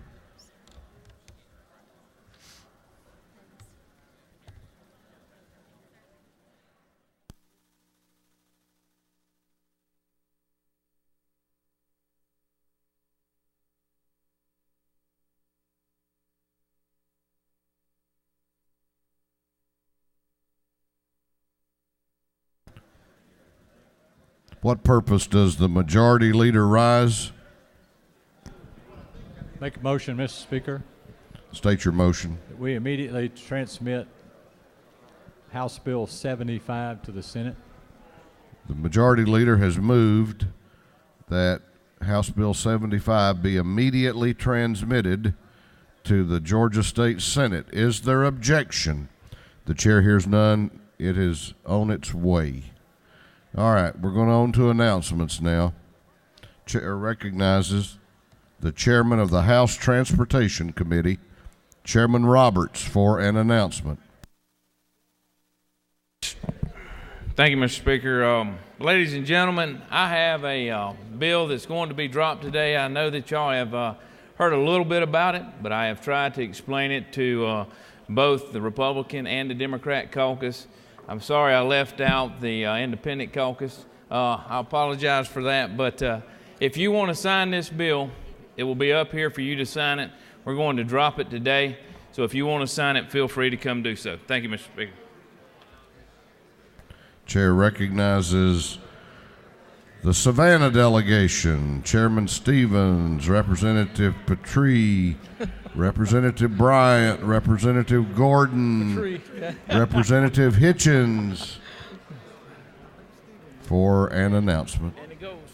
A: What purpose does the majority leader rise?
Q: Make a motion, Mr. Speaker.
A: State your motion.
Q: That we immediately transmit House Bill 75 to the Senate.
A: The majority leader has moved that House Bill 75 be immediately transmitted to the Georgia State Senate. Is there objection? The chair hears none. It is on its way. All right, we're going on to announcements now. Chair recognizes the chairman of the House Transportation Committee, Chairman Roberts, for an announcement.
U: Thank you, Mr. Speaker. Ladies and gentlemen, I have a bill that's going to be dropped today. I know that y'all have heard a little bit about it, but I have tried to explain it to both the Republican and the Democrat caucus. I'm sorry I left out the independent caucus. I apologize for that, but if you want to sign this bill, it will be up here for you to sign it. We're going to drop it today, so if you want to sign it, feel free to come do so. Thank you, Mr. Speaker.
A: Chair recognizes the Savannah delegation, Chairman Stevens, Representative Petrie, Representative Bryant, Representative Gordon, Representative Hitchens, for an announcement.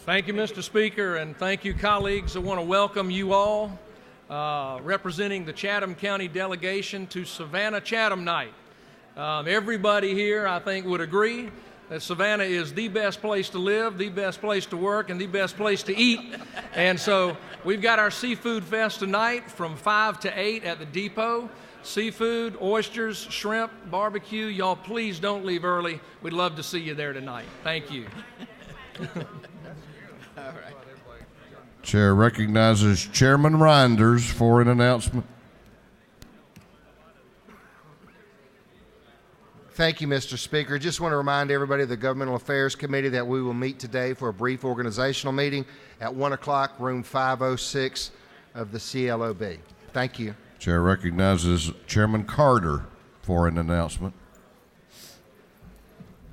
V: Thank you, Mr. Speaker, and thank you, colleagues. I want to welcome you all, representing the Chatham County delegation, to Savannah Chatham Night. Everybody here, I think, would agree that Savannah is the best place to live, the best place to work, and the best place to eat. And so we've got our Seafood Fest tonight from 5 to 8 at the depot. Seafood, oysters, shrimp, barbecue. Y'all please don't leave early. We'd love to see you there tonight. Thank you.
U: All right.
A: Chair recognizes Chairman Reinders for an announcement.
W: Thank you, Mr. Speaker. Just want to remind everybody of the Governmental Affairs Committee that we will meet today for a brief organizational meeting at 1 o'clock, room 506 of the CLOB. Thank you.
A: Chair recognizes Chairman Carter for an announcement.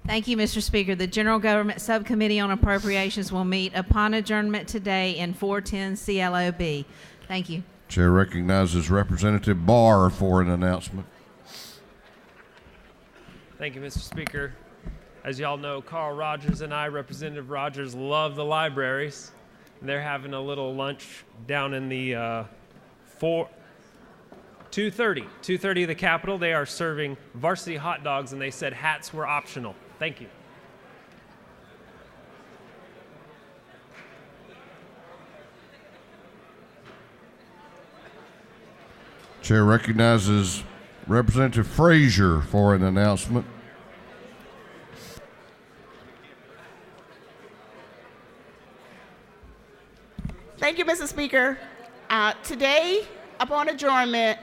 X: Thank you, Mr. Speaker. The General Government Subcommittee on Appropriations will meet upon adjournment today in 410 CLOB. Thank you.
A: Chair recognizes Representative Barr for an announcement.
Y: Thank you, Mr. Speaker. As y'all know, Carl Rogers and I, Representative Rogers, love the libraries. And they're having a little lunch down in the 230 of the Capitol. They are serving varsity hot dogs, and they said hats were optional. Thank you.
A: Chair recognizes Representative Frazier for an announcement.
Z: Thank you, Mr. Speaker. Today, upon adjournment,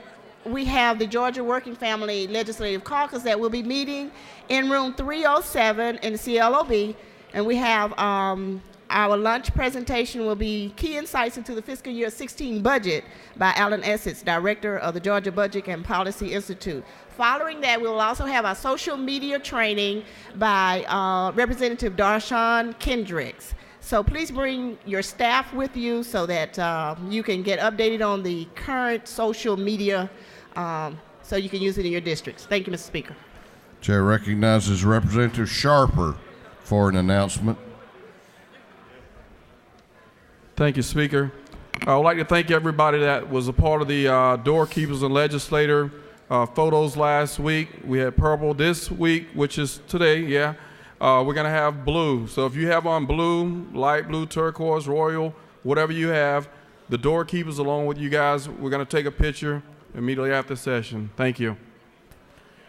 Z: we have the Georgia Working Family Legislative Caucus that will be meeting in room 307 in the CLOB, and we have our lunch presentation will be Key Insights into the Fiscal Year 16 Budget by Alan Essex, Director of the Georgia Budget and Policy Institute. Following that, we will also have our social media training by Representative Darshawn Kendricks. So please bring your staff with you so that you can get updated on the current social media so you can use it in your districts. Thank you, Mr. Speaker.
A: Chair recognizes Representative Sharper for an announcement.
G: Thank you, Speaker. I would like to thank everybody that was a part of the Doorkeepers and Legislator photos last week. We had purple this week, which is today, yeah. We're going to have blue. So if you have on blue, light blue, turquoise, royal, whatever you have, the Doorkeepers along with you guys, we're going to take a picture immediately after session. Thank you.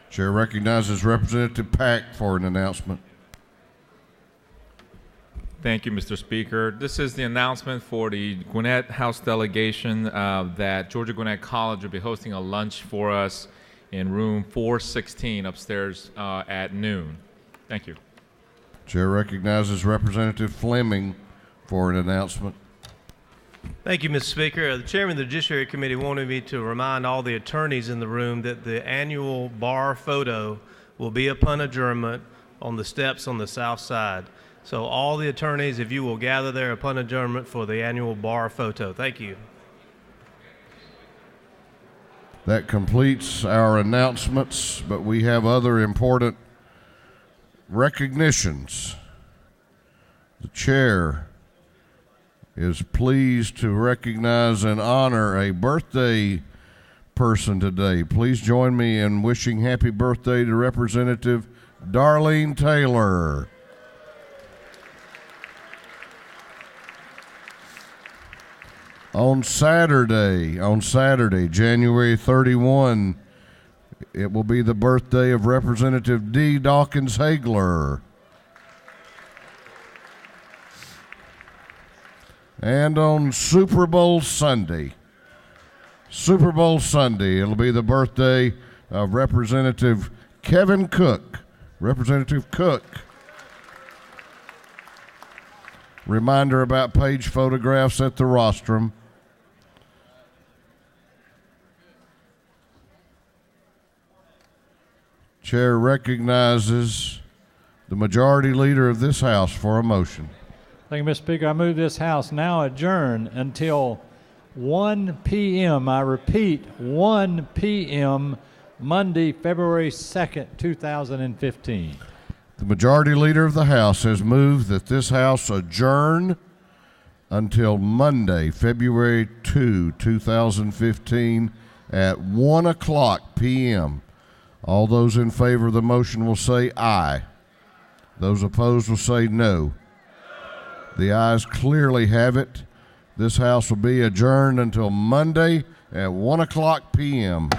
A: Chair recognizes Representative Pack for an announcement.
B: Thank you, Mr. Speaker. This is the announcement for the Gwinnett House delegation that Georgia Gwinnett College will be hosting a lunch for us in room 416 upstairs at noon. Thank you.
A: Chair recognizes Representative Fleming for an announcement.
D: Thank you, Mr. Speaker. The chairman of the Judiciary Committee wanted me to remind all the attorneys in the room that the annual bar photo will be upon adjournment on the steps on the south side. So all the attorneys, if you will gather there upon adjournment for the annual bar photo. Thank you.
A: That completes our announcements, but we have other important recognitions. The chair is pleased to recognize and honor a birthday person today. Please join me in wishing happy birthday to Representative Darlene Taylor. On Saturday, January 31, it will be the birthday of Representative D. Dawkins Hagler. And on Super Bowl Sunday, it'll be the birthday of Representative Kevin Cook. Representative Cook. Reminder about page photographs at the rostrum. Chair recognizes the majority leader of this House for a motion.
Q: Thank you, Mr. Speaker. I move this House now adjourn until 1 p.m. I repeat, 1 p.m. Monday, February 2nd, 2015.
A: The majority leader of the House has moved that this House adjourn until Monday, February 2, 2015 at 1 o'clock p.m. All those in favor of the motion will say aye. Those opposed will say no. The ayes clearly have it. This House will be adjourned until Monday at 1 o'clock p.m.